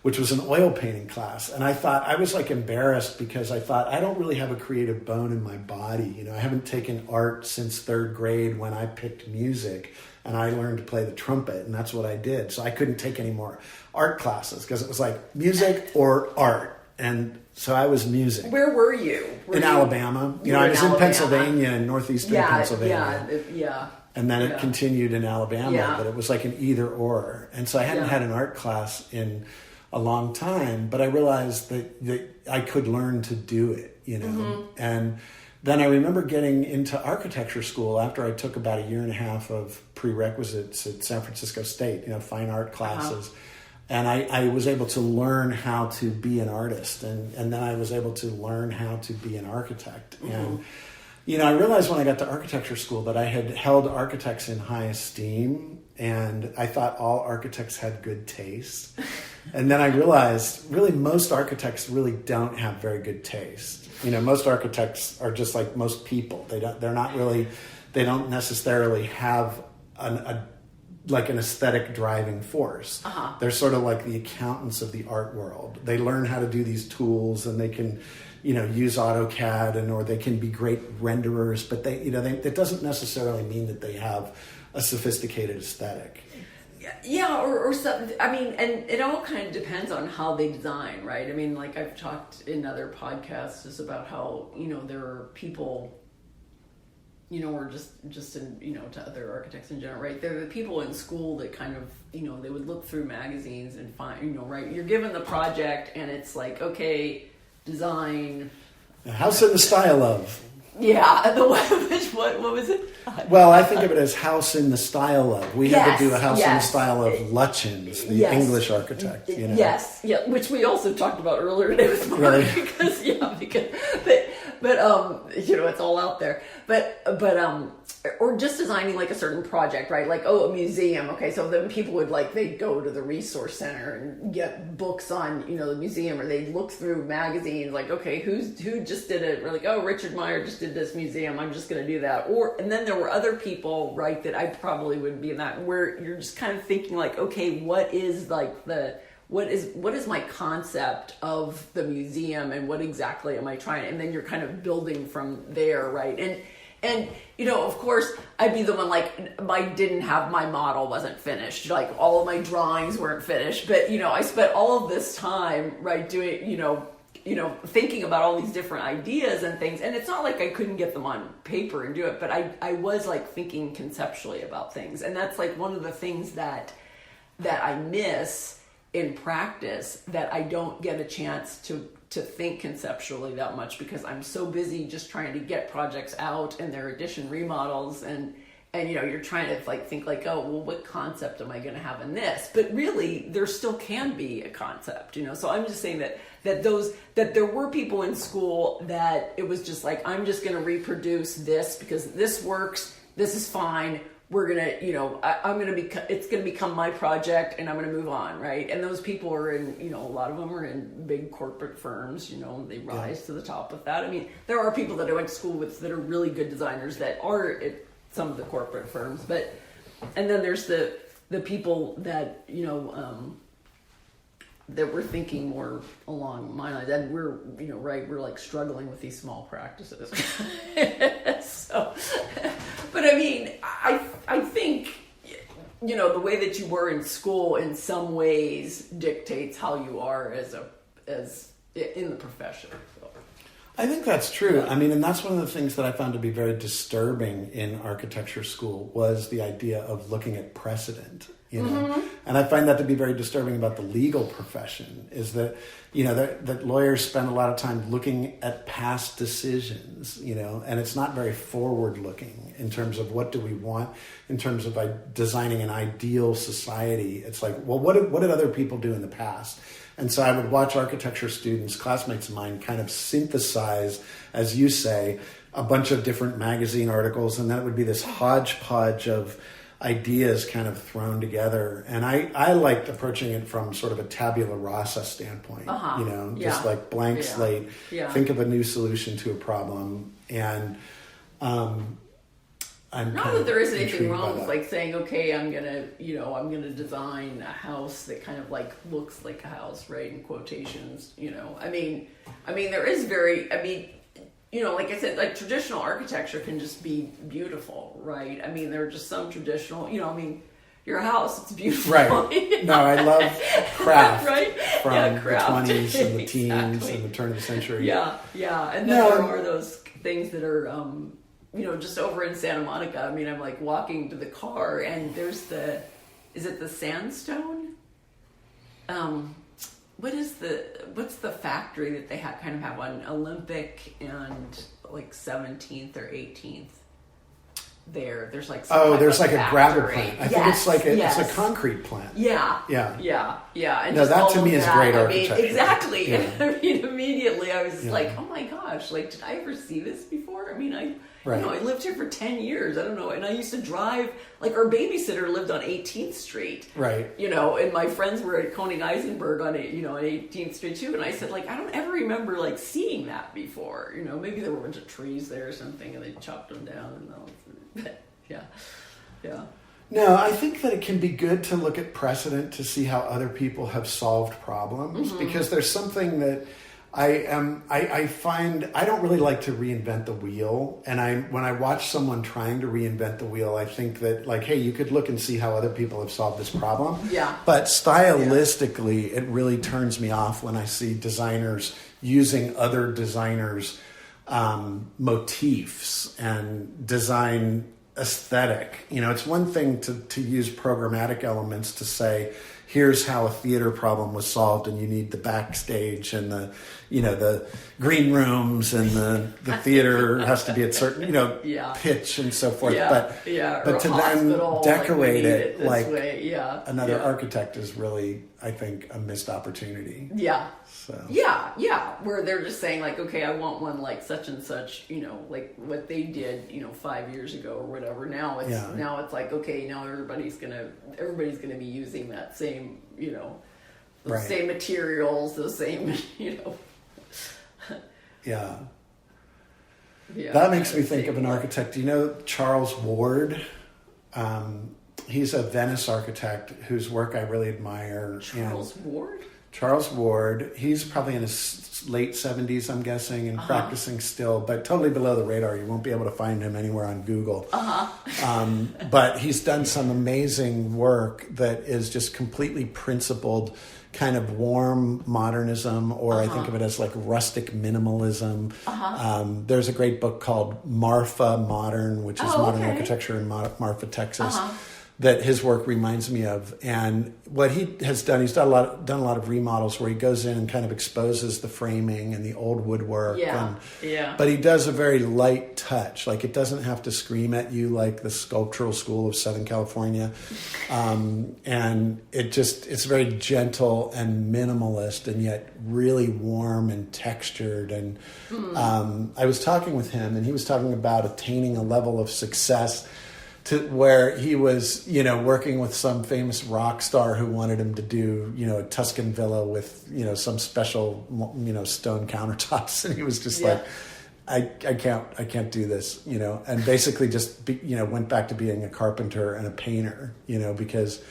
which was an oil painting class. And I was like embarrassed because I thought, I don't really have a creative bone in my body. I haven't taken art since third grade when I picked music, and I learned to play the trumpet, and that's what I did. So I couldn't take any more art classes because it was like music or art. And so I was music. Where were you? In Alabama. I was in Pennsylvania, in northeastern Pennsylvania. Yeah. And then it continued in Alabama, but it was like an either or. And so I hadn't had an art class in a long time, but I realized that I could learn to do it, you know. And then I remember getting into architecture school after I took about a year and a half of prerequisites at San Francisco State, you know, fine art classes. And I was able to learn how to be an artist. And then I was able to learn how to be an architect. And, you know, I realized when I got to architecture school that I had held architects in high esteem. And I thought all architects had good taste. And then I realized really most architects really don't have very good taste. You know, most architects are just like most people. They don't necessarily have an aesthetic driving force. They're sort of like the accountants of the art world. They learn how to do these tools and they can, you know, use AutoCAD or they can be great renderers, but that doesn't necessarily mean that they have a sophisticated aesthetic. Yeah, or something. I mean, and it all kind of depends on how they design, right? I mean, like I've talked in other podcasts just about how, you know, there are people, you know, or just in, you know, to other architects in general, right? There are the people in school that kind of, you know, they would look through magazines and find, you know, right? You're given the project and it's like, okay, design. A house in the style of. Yeah, what was it? Well, I think of it as house in the style of. We had to do a house in the style of Lutyens, the English architect. You know? Yes, yeah, which we also talked about earlier today with Mark, really? because you know, it's all out there. But or just designing like a certain project, right? Like, a museum. Okay, so then people would they'd go to the resource center and get books on, you know, the museum, or they'd look through magazines, like, okay, who just did it? Or like, Richard Meyer just did this museum, I'm just going to do that. And then there were other people, right, that I probably would be in that, where you're just kind of thinking like, okay, what is my concept of the museum and what exactly am I trying? And then you're kind of building from there, right? And you know, of course, I'd be the one my model wasn't finished. Like all of my drawings weren't finished. But, you know, I spent all of this time, right, doing, you know, thinking about all these different ideas and things. And it's not like I couldn't get them on paper and do it, but I was like thinking conceptually about things. And that's like one of the things that I miss in practice, that I don't get a chance to think conceptually that much, because I'm so busy just trying to get projects out and their addition remodels, and you know, you're trying to think what concept am I going to have in this? But really, there still can be a concept, you know. So I'm just saying that there were people in school that it was just like, I'm just going to reproduce this because this works, this is fine. We're going to, you know, it's going to become my project and I'm going to move on, right? And those people are in, you know, a lot of them are in big corporate firms, you know, they rise to the top with that. I mean, there are people that I went to school with that are really good designers that are at some of the corporate firms, and then there's the people that, you know, that we're thinking more along my lines, and we're, you know, right, we're like struggling with these small practices. So, but I mean, I think, you know, the way that you were in school in some ways dictates how you are as in the profession. So. I think that's true. I mean, and that's one of the things that I found to be very disturbing in architecture school was the idea of looking at precedent. You know, and I find that to be very disturbing about the legal profession, is that, you know, that lawyers spend a lot of time looking at past decisions, you know, and it's not very forward looking in terms of what do we want in terms of designing an ideal society. It's like, well, what did other people do in the past? And so I would watch architecture students, classmates of mine, kind of synthesize, as you say, a bunch of different magazine articles, and then it would be this hodgepodge of ideas kind of thrown together. And I liked approaching it from sort of a tabula rasa standpoint, you know, just like blank slate, think of a new solution to a problem. And I'm not that there is anything wrong with like saying, okay, I'm gonna design a house that kind of like looks like a house, right, in quotations, you know. I mean there is you know, like I said, like traditional architecture can just be beautiful, right? I mean, there are just some traditional, you know, I mean, your house, it's beautiful. Right. No, I love craft, right? From Craft. the 20s and the teens and the turn of the century. Yeah. And then there are those things that are, just over in Santa Monica, I mean, I'm like walking to the car and there's is it the sandstone? What's the factory that they kind of have on Olympic and like 17th or 18th? There's like there's like a gravel factory. plant. I think it's like it's a concrete plant. Yeah. And no, that to me is great architecture. Exactly. Yeah. And I mean, immediately I was like, oh my gosh, like, did I ever see this before? I mean, I lived here for 10 years. I don't know. And I used to drive, like our babysitter lived on 18th Street. Right. And my friends were at Koenig Eisenberg on 18th Street too. And I said, like, I don't ever remember like seeing that before. Maybe there were a bunch of trees there or something and they chopped them down and all. Yeah. No, I think that it can be good to look at precedent to see how other people have solved problems, because there's something that I find I don't really like to reinvent the wheel, and when I watch someone trying to reinvent the wheel, I think that like, hey, you could look and see how other people have solved this problem. Yeah. But stylistically, it really turns me off when I see designers using other designers' motifs and design aesthetic. It's one thing to use programmatic elements to say, here's how a theater problem was solved, and you need the backstage and the green rooms and the theater has to be at certain pitch and so forth. But to then decorate it like another architect is really, I think, a missed opportunity. Yeah. So. Yeah, where they're just saying like, okay, I want one like such and such, like what they did, 5 years ago or whatever. Now it's like, okay, now everybody's gonna be using that same, those same materials, those same, Yeah. That makes me think of an architect. Charles Ward? He's a Venice architect whose work I really admire. Charles Ward, he's probably in his late 70s, I'm guessing, and practicing still, but totally below the radar. You won't be able to find him anywhere on Google. But he's done some amazing work that is just completely principled, kind of warm modernism, or I think of it as like rustic minimalism. There's a great book called Marfa Modern, which is modern architecture in Marfa, Texas. That his work reminds me of. And what he has done, he's done a lot of remodels where he goes in and kind of exposes the framing and the old woodwork. But he does a very light touch. Like, it doesn't have to scream at you like the sculptural school of Southern California. And it's very gentle and minimalist and yet really warm and textured. And I was talking with him, and he was talking about attaining a level of success to where he was, working with some famous rock star who wanted him to do, a Tuscan villa with, some special, stone countertops. And he was just like, I can't do this, and basically just, went back to being a carpenter and a painter, because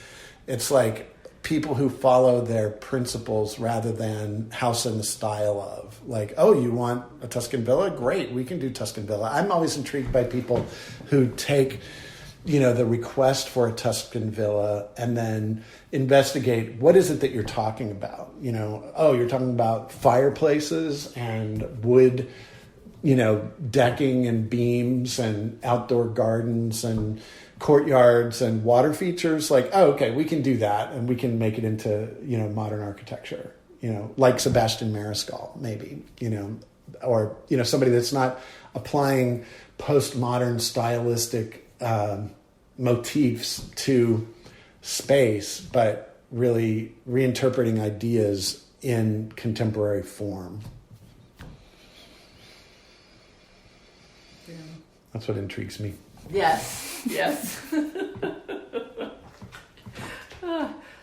it's like people who follow their principles rather than house in the style of, like, oh, you want a Tuscan villa? Great, we can do Tuscan villa. I'm always intrigued by people who take the request for a Tuscan villa and then investigate what is it that you're talking about. You're talking about fireplaces and wood, decking and beams and outdoor gardens and courtyards and water features. Like, oh, okay, we can do that and we can make it into, modern architecture, like Sebastian Mariscal, maybe, or, somebody that's not applying postmodern stylistic motifs to space, but really reinterpreting ideas in contemporary form. Yeah. That's what intrigues me. Yes.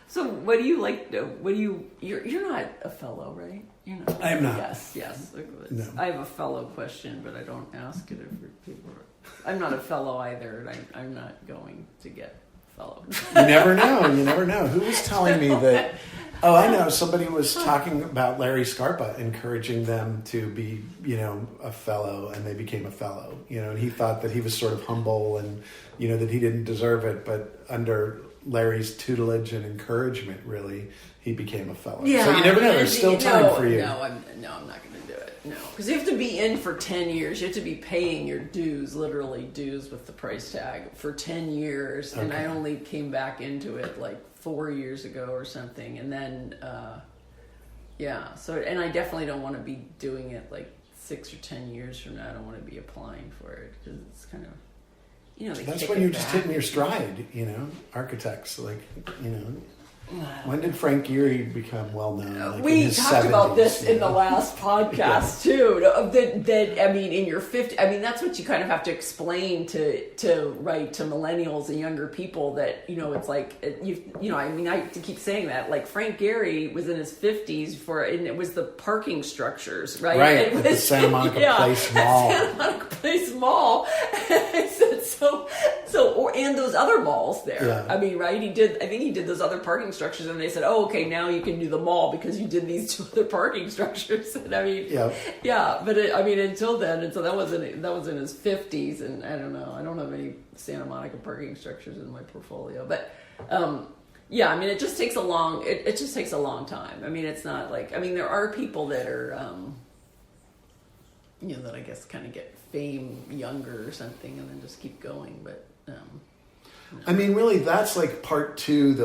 So what do you like? You're not a fellow, right? You're not. I am not. Yes. No. I have a fellow question, but I don't ask it if people are. I'm not a fellow either, and I'm not going to get fellow. You never know. Who was telling me that? Oh, I know. Somebody was talking about Larry Scarpa encouraging them to be, a fellow, and they became a fellow. And he thought that he was sort of humble and, that he didn't deserve it, but under Larry's tutelage and encouragement, really, he became a fellow. Yeah, so you never know. There's still time for you. No, I'm not going to do it. No, because you have to be in for 10 years. You have to be paying your dues, literally dues with the price tag, for 10 years. And I only came back into it like 4 years ago or something. And then, so, and I definitely don't want to be doing it like 6 or 10 years from now. I don't want to be applying for it because it's kind of, that's when you're just hitting your stride, architects, when did Frank Gehry become well known? We talked about this in the last podcast too. That in your 50s, that's what you kind of have to explain to millennials and younger people that it's like I keep saying that, like, Frank Gehry was in his 50s and it was the parking structures, right? Right, it was the Santa Monica Place Mall. Santa Monica Place Mall. And those other malls there. Yeah. Right? I think he did those other parking structures, and they said, "Oh, okay, now you can do the mall because you did these 2 other parking structures." And but until then, and so that was in his 50s, and I don't know. I don't have any Santa Monica parking structures in my portfolio, but it just takes a long. It just takes a long time. It's not like there are people that are that I guess kind of get fame younger or something and then just keep going, but. Really, that's like part two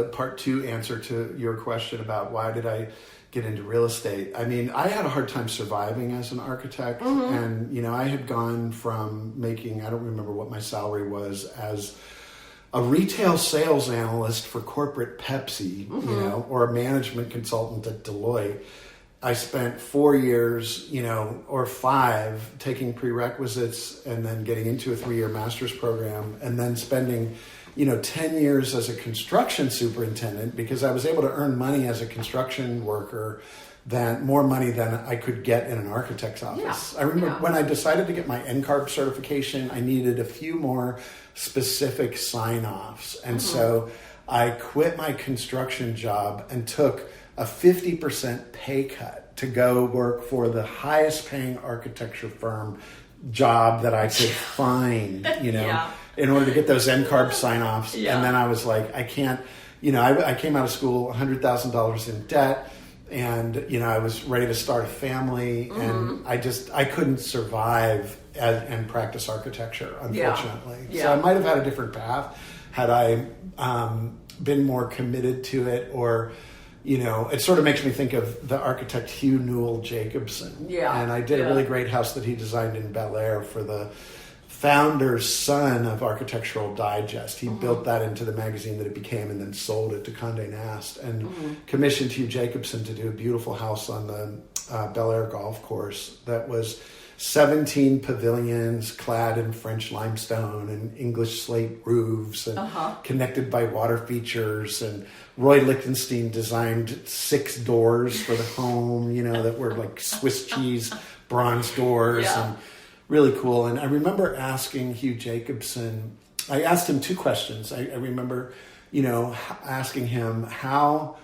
answer to your question about why did I get into real estate. I had a hard time surviving as an architect, and I had gone from making, I don't remember what my salary was, as a retail sales analyst for corporate Pepsi, or a management consultant at Deloitte. I spent 4 years, or 5, taking prerequisites and then getting into a 3-year master's program, and then spending 10 years as a construction superintendent, because I was able to earn money as a construction worker, more money than I could get in an architect's office. Yeah. I remember when I decided to get my NCARB certification, I needed a few more specific sign-offs. And so I quit my construction job and took a 50% pay cut to go work for the highest paying architecture firm job that I could find, in order to get those NCARB sign-offs. And then I was like, I can't, I came out of school $100,000 in debt, and, I was ready to start a family, and I couldn't survive and practice architecture, unfortunately. So I might have had a different path had I been more committed to it, or, it sort of makes me think of the architect Hugh Newell Jacobson. Yeah. And I did a really great house that he designed in Bel Air for the founder's son of Architectural Digest. He built that into the magazine that it became, and then sold it to Condé Nast, and commissioned Hugh Jacobson to do a beautiful house on the Bel Air golf course that was 17 pavilions clad in French limestone and English slate roofs, and connected by water features. And Roy Lichtenstein designed 6 doors for the home, that were like Swiss cheese bronze doors, and really cool. And I remember asking Hugh Jacobson, I asked him 2 questions. I remember, asking him how,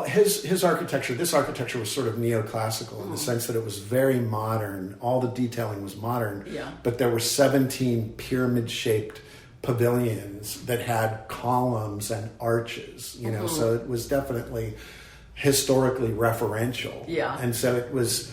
his architecture, this architecture was sort of neoclassical in the sense that it was very modern. All the detailing was modern, but there were 17 pyramid-shaped pavilions that had columns and arches, so it was definitely historically referential. And so it was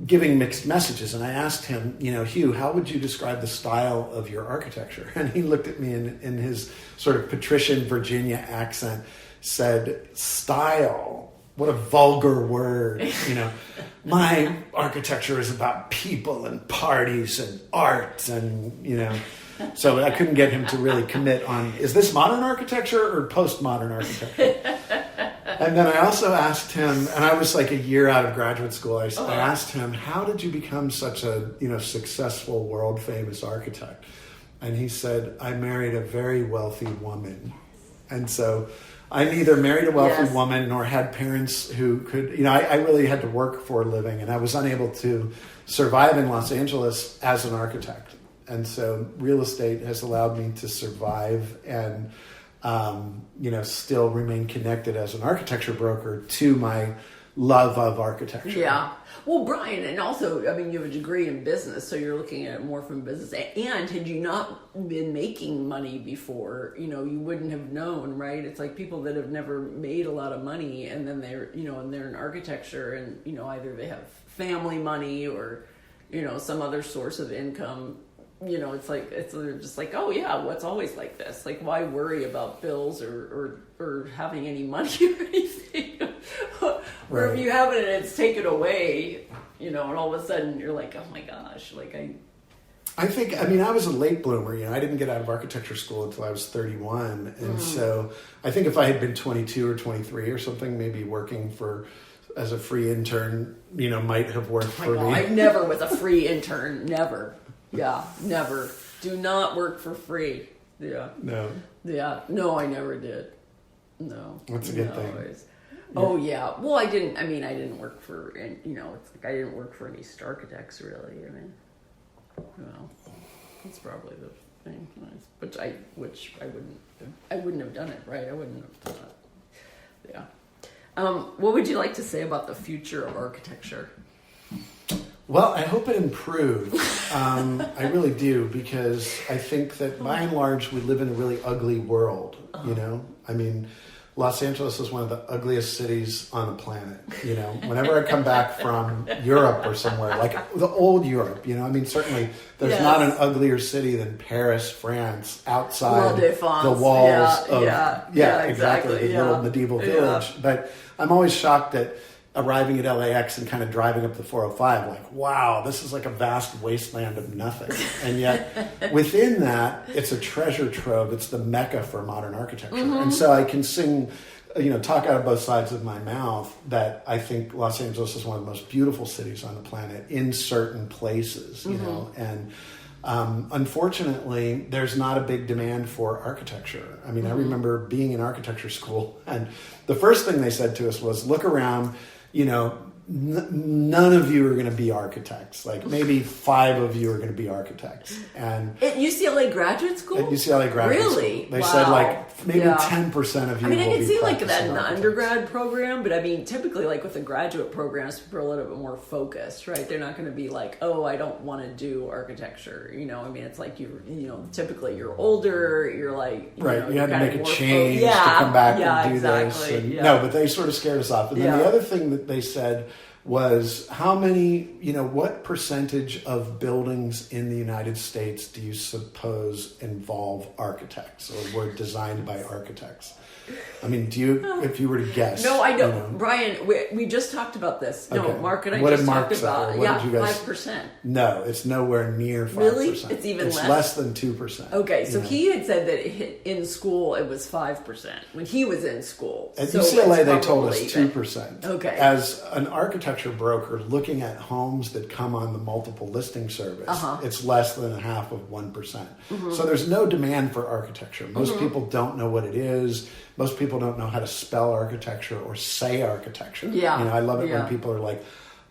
giving mixed messages. And I asked him, Hugh, how would you describe the style of your architecture? And he looked at me in his sort of patrician Virginia accent, said, "Style? What a vulgar word. My architecture is about people and parties and art." And, so I couldn't get him to really commit on, is this modern architecture or postmodern architecture? And then I also asked him, and I was like a year out of graduate school, I asked him, how did you become such a successful, world famous architect? And he said, I married a very wealthy woman. And so I neither married a wealthy woman nor had parents who could, I really had to work for a living, and I was unable to survive in Los Angeles as an architect. And so real estate has allowed me to survive and, still remain connected as an architecture broker to my love of architecture. Yeah. Well, Brian, and also, I mean, you have a degree in business, so you're looking at it more from business. And had you not been making money before, you know, you wouldn't have known, right? It's like people that have never made a lot of money, and then they're, you know, and they're in architecture, and, you know, either they have family money or, you know, some other source of income. You know, it's like, they're just like, oh yeah, well, it's always like this. Like, why worry about bills or having any money or anything? Or if you have it and it's taken away, you know, and all of a sudden you're like, oh my gosh, like I think, I mean, I was a late bloomer. You know, I didn't get out of architecture school until I was 31. And so I think if I had been 22 or 23 or something, maybe working as a free intern, you know, might have worked for me. I never was a free intern. Never. Yeah, never. Do not work for free. Yeah. No. Yeah. No, I never did. No. That's a good thing. Oh yeah. Well, I didn't work for, you know, it's like I didn't work for any architects really. I mean, well, that's probably the thing. Which I wouldn't have done it, right? I wouldn't have done it. Yeah. What would you like to say about the future of architecture? Well, I hope it improves. I really do, because I think that by and large we live in a really ugly world. You know, I mean, Los Angeles is one of the ugliest cities on the planet. You know, whenever I come back from Europe or somewhere, like the old Europe, you know, I mean, certainly there's not an uglier city than Paris, France, outside the walls of, exactly, the little medieval village. But I'm always shocked at arriving at LAX and kind of driving up the 405, like, wow, this is like a vast wasteland of nothing. And yet within that, it's a treasure trove. It's the mecca for modern architecture. And so I can sing, you know, talk out of both sides of my mouth that I think Los Angeles is one of the most beautiful cities on the planet in certain places, you know, and unfortunately, there's not a big demand for architecture. I mean, I remember being in architecture school, and the first thing they said to us was, look around, you know, none of you are going to be architects. Like maybe 5 of you are going to be architects. And at UCLA graduate school? At UCLA graduate school. Really? They said like maybe 10% of you. I mean, I can see like that in the architects. undergrad program, but I mean, typically like with the graduate programs, people are a little bit more focused, right? They're not going to be like, oh, I don't want to do architecture. You know, I mean, it's like you know, typically you're older, you're like, you know, you had to make a change to come back and do this. And, no, but they sort of scared us off. And then the other thing that they said was how many, you know, what percentage of buildings in the United States do you suppose involve architects or were designed by architects? I mean, do you, if you were to guess? No, I don't. You know? Brian, we just talked about this. No, okay. Mark and I what just Mark talked about what did you guys, 5%. No, it's nowhere near 5%. Really? It's even less? It's less than 2%. Okay, so he had said that in school it was 5% when he was in school. At UCLA, they told us 2%. Okay. As an architecture broker looking at homes that come on the multiple listing service, it's less than half of 1%. So there's no demand for architecture. Most people don't know what it is. Most people don't know how to spell architecture or say architecture. Yeah. You know, I love it when people are like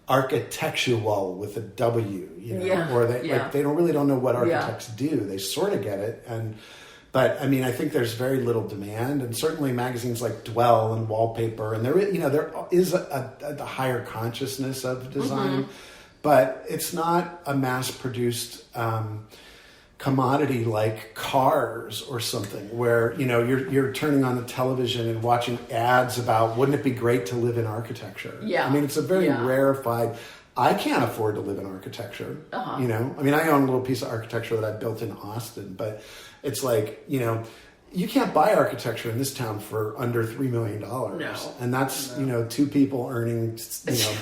architectural with a W, you know, or they like they don't know what architects do. They sort of get it, but I mean, I think there's very little demand, and certainly magazines like Dwell and Wallpaper, and there is a higher consciousness of design, but it's not a mass-produced commodity like cars or something where, you know, you're turning on the television and watching ads about wouldn't it be great to live in architecture. I mean, it's a very rarefied. I can't afford to live in architecture. You know, I mean, I own a little piece of architecture that I built in Austin, but it's like, you know, you can't buy architecture in this town for under $3 million. No. And that's, you know, 2 people earning, you know,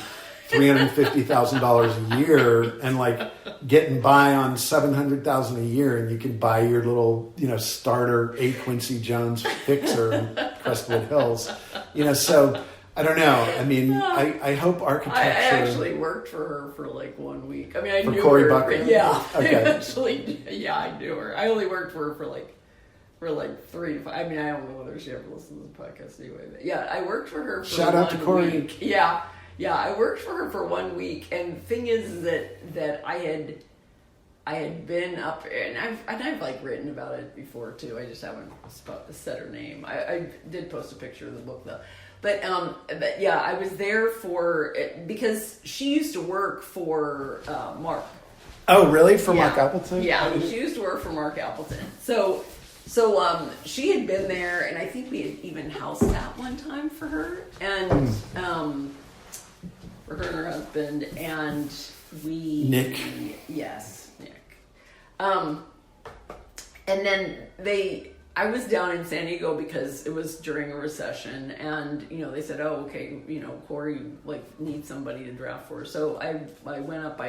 $350,000 a year and like getting by on $700,000 a year, and you can buy your little, you know, starter A. Quincy Jones fixer in Crestwood Hills, you know. So I don't know. I mean, I hope architecture. I actually worked for her for like 1 week. I mean, I knew Cory her. Bucker? Yeah, okay. I knew her. I only worked for her for like 3 to 5. I mean, I don't know whether she ever listens to the podcast anyway. But yeah, I worked for her for Shout out to Cory. week. Yeah, I worked for her for 1 week, and the thing is that I had been up, and I've like written about it before too. I just haven't said her name. I did post a picture of the book though, But yeah, I was there because she used to work for Mark. Oh, really? For Mark Appleton? Yeah, she used to work for Mark Appleton. So she had been there, and I think we had even house sat one time for her, and for her and her husband, and Nick. Yes, Nick. And then I was down in San Diego because it was during a recession, and they said, "Oh, okay, Corey needs somebody to draft for her." So I went up.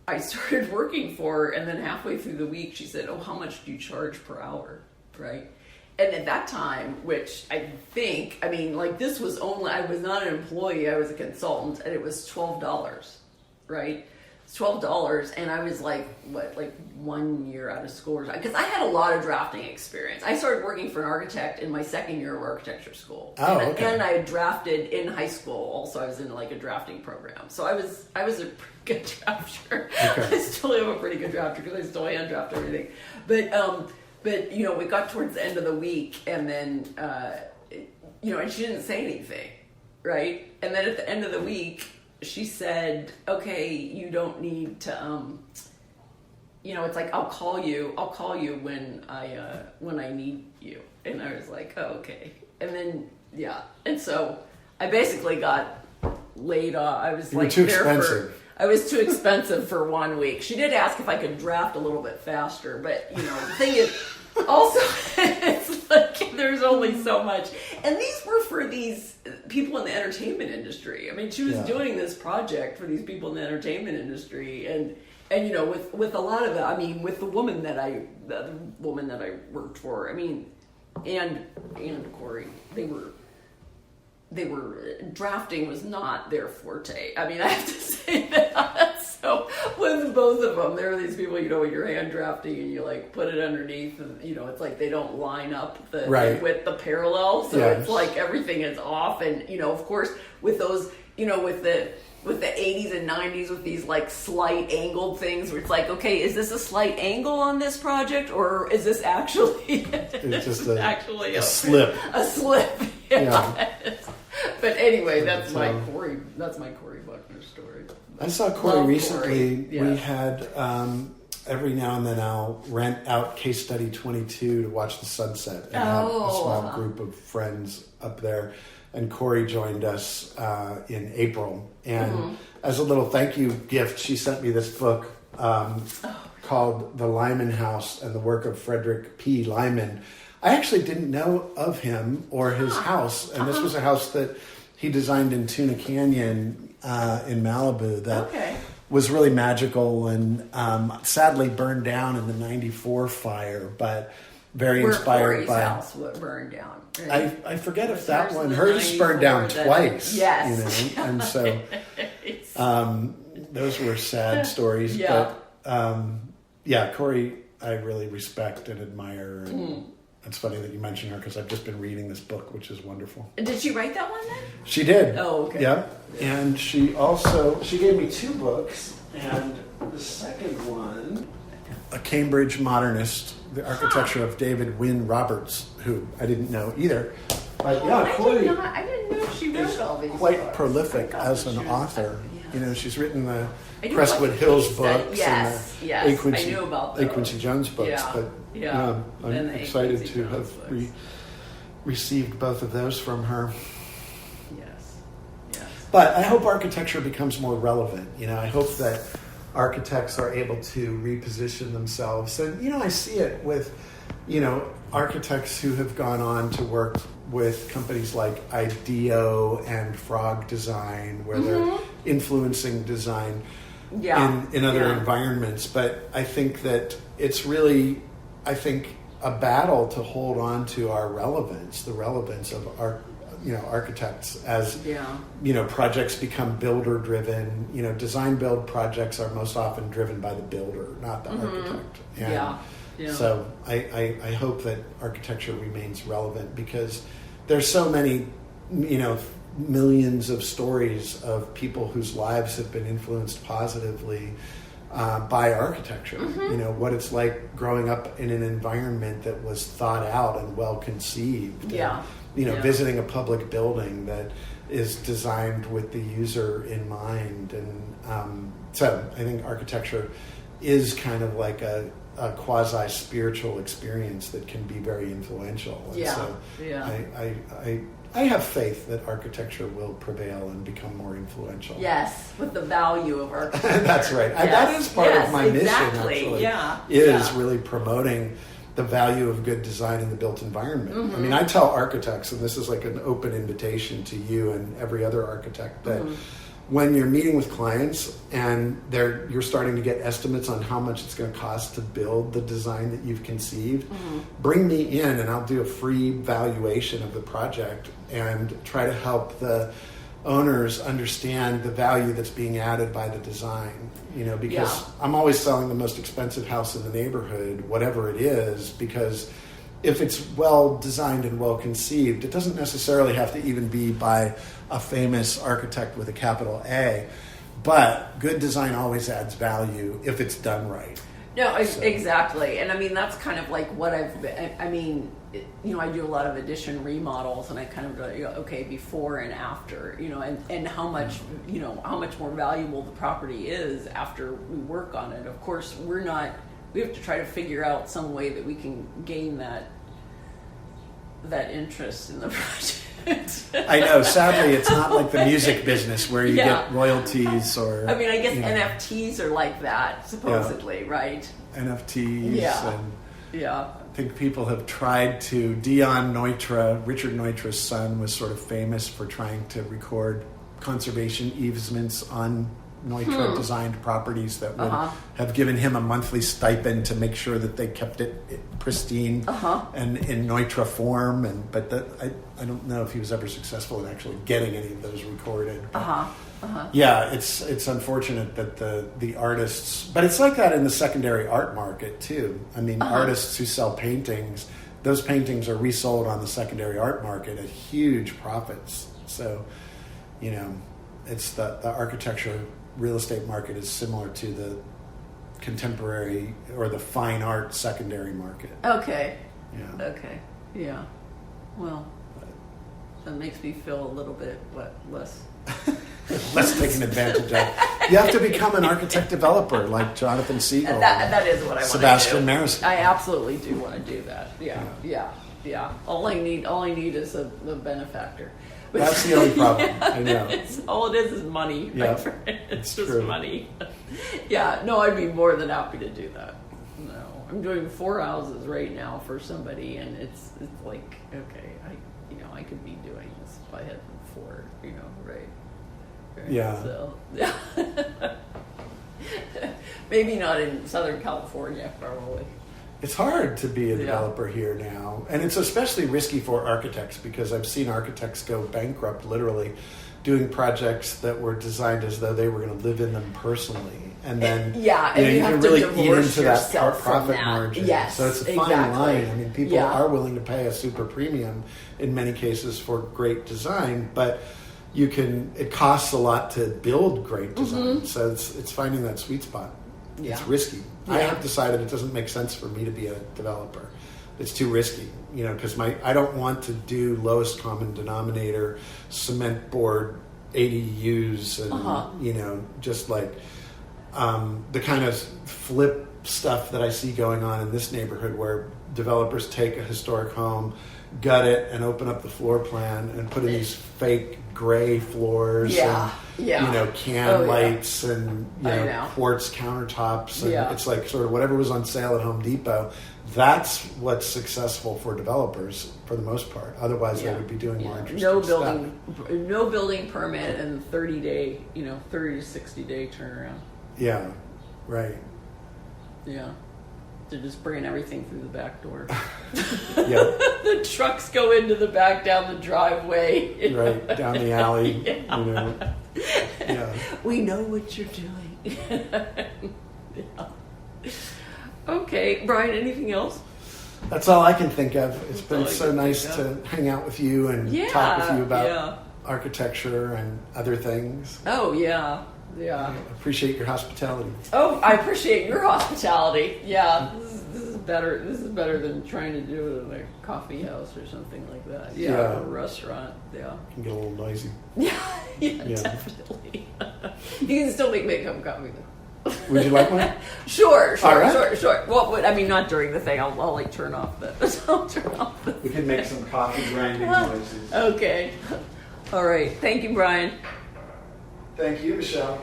I started working for her, and then halfway through the week, she said, "Oh, how much do you charge per hour?" Right? And at that time, which I think, this was only, I was not an employee, I was a consultant, and it was $12, right? It's $12, and I was 1 year out of school, because I had a lot of drafting experience. I started working for an architect in my second year of architecture school. Oh, okay. And I drafted in high school. Also, I was in a drafting program. So I was a pretty good drafter. Okay. I still am a pretty good drafter because I still hand draft everything. But we got towards the end of the week, and then and she didn't say anything, right? And then at the end of the week, she said, "Okay, you don't need to it's like I'll call you when I need you." And I was like, "Oh, okay." And then and so I basically got laid off. I was too expensive. I was too expensive for 1 week. She did ask if I could draft a little bit faster, but the thing is, also, it's there's only so much. And these were for these people in the entertainment industry. She was doing this project for these people in the entertainment industry, and with a lot of it, with the woman that I worked for, and Corey, they were drafting was not their forte. I have to say that. So with both of them, there are these people, when you're hand drafting and you put it underneath, and it's they don't line up with the parallel, so it's everything is off, and of course with those with the 80s and 90s with these slight angled things where it's okay, is this a slight angle on this project, or is this actually it's just a slip? A slip. Yeah. But anyway, that's my Corey Buckner story. I saw Corey recently. Corey. We had every now and then I'll rent out Case Study 22 to watch the sunset, and have a small group of friends up there. And Corey joined us in April. And as a little thank you gift, she sent me this book called The Lyman House and the Work of Frederick P. Lyman. I actually didn't know of him or his house. And this was a house that he designed in Tuna Canyon in Malibu that was really magical and sadly burned down in the 94 fire, but very inspired by... house burned down. I forget if that one, hers burned down twice. Yes. And so those were sad stories. Yeah. But Corey, I really respect and admire. And it's funny that you mentioned her because I've just been reading this book, which is wonderful. Did she write that one then? She did. Oh, okay. Yep. And she gave me 2 books, and the second one, A Cambridge Modernist, the architecture of David Wynne Roberts, who I didn't know either. But Corey, I didn't know she wrote all these. Quite prolific as an author. She's written the Crestwood Hills books and the A. Quincy Jones books. Yeah. But I'm excited to have received both of those from her. Yes. But I hope architecture becomes more relevant. I hope that architects are able to reposition themselves. And, I see it with, architects who have gone on to work with companies like IDEO and Frog Design, where they're influencing design in other environments. But I think that it's really, a battle to hold on to our relevance, the relevance of our architects as projects become builder driven. Design build projects are most often driven by the builder, not the architect. And so I hope that architecture remains relevant because there's so many millions of stories of people whose lives have been influenced positively by architecture. What it's like growing up in an environment that was thought out and well conceived. Yeah. visiting a public building that is designed with the user in mind. And so I think architecture is kind of like a quasi-spiritual experience that can be very influential. And Yeah. so Yeah. I have faith that architecture will prevail and become more influential. Yes, with the value of architecture. That's right. Yes. That is part of my exactly. mission, actually. Yeah. Is really promoting the value of good design in the built environment. Mm-hmm. I mean, I tell architects, and this is like an open invitation to you and every other architect, that when you're meeting with clients and you're starting to get estimates on how much it's going to cost to build the design that you've conceived, bring me in and I'll do a free valuation of the project and try to help the owners understand the value that's being added by the design. Because I'm always selling the most expensive house in the neighborhood, whatever it is, because if it's well designed and well conceived, it doesn't necessarily have to even be by a famous architect with a capital A, but good design always adds value if it's done right. No, exactly. And I mean, that's kind of like what I do a lot of addition remodels, and I kind of go, okay, before and after, and how much more valuable the property is after we work on it. Of course, we have to try to figure out some way that we can gain that interest in the project. I know. Sadly, it's not like the music business where you get royalties or. I mean, I guess NFTs are like that, supposedly, right? NFTs. Yeah. And yeah. I think people have tried to. Dion Neutra, Richard Neutra's son, was sort of famous for trying to record conservation easements on Neutra designed properties that would have given him a monthly stipend to make sure that they kept it pristine and in Neutra form. But I don't know if he was ever successful in actually getting any of those recorded. Yeah, it's unfortunate that the artists, but it's like that in the secondary art market too. I mean, artists who sell paintings, those paintings are resold on the secondary art market at huge profits. So, it's the architecture real estate market is similar to the contemporary or the fine art secondary market. Okay. Yeah. Okay. Yeah. Well, that makes me feel a little bit less taken advantage of. You have to become an architect developer like Jonathan Siegel. That is what I want to do. Sebastian Marison. I absolutely do want to do that. Yeah. All I need is a benefactor. That's the only problem. I know. All it is money. Yeah, my friend. It's just true. money. Yeah, no, I'd be more than happy to do that. No, I'm doing 4 houses right now for somebody, and it's like, okay, I could be doing this if I had 4, right? Yeah. So, yeah. Maybe not in Southern California, probably. It's hard to be a developer here now. And it's especially risky for architects because I've seen architects go bankrupt literally doing projects that were designed as though they were going to live in them personally. And then and you have can to really divorce eat into that yourself from profit that. margin. Yes, so it's a fine exactly. line. I mean, people are willing to pay a super premium in many cases for great design, but it costs a lot to build great design. So it's finding that sweet spot. Yeah. It's risky. Yeah. I have decided it doesn't make sense for me to be a developer. It's too risky, because I don't want to do lowest common denominator, cement board, ADUs, and just like the kind of flip stuff that I see going on in this neighborhood, where developers take a historic home, gut it, and open up the floor plan and put in these fake gray floors and can lights and quartz countertops, and it's like sort of whatever was on sale at Home Depot. That's what's successful for developers for the most part. Otherwise, they would be doing more interesting stuff. No building permit and 30 to 60 day turnaround. Yeah, right. Yeah. They're just bringing everything through the back door. The trucks go into the back, down the driveway. Right, down the alley. We know what you're doing. Okay, Brian, anything else? That's all I can think of. It's been so nice to hang out with you and talk with you about architecture and other things. Oh, yeah. Yeah. I appreciate your hospitality. Oh, I appreciate your hospitality. Yeah. This has better. This is better than trying to do it in a coffee house or something like that. Yeah, Yeah. or a restaurant. Yeah. It can get a little noisy. Yeah, Yeah. definitely. You can still make me a cup of coffee though. Would you like one? Sure. All right. Sure. Well, I mean, not during the thing. I'll like turn off the. I'll turn off the. We can make some coffee grinding noises. Okay. All right. Thank you, Brian. Thank you, Michelle.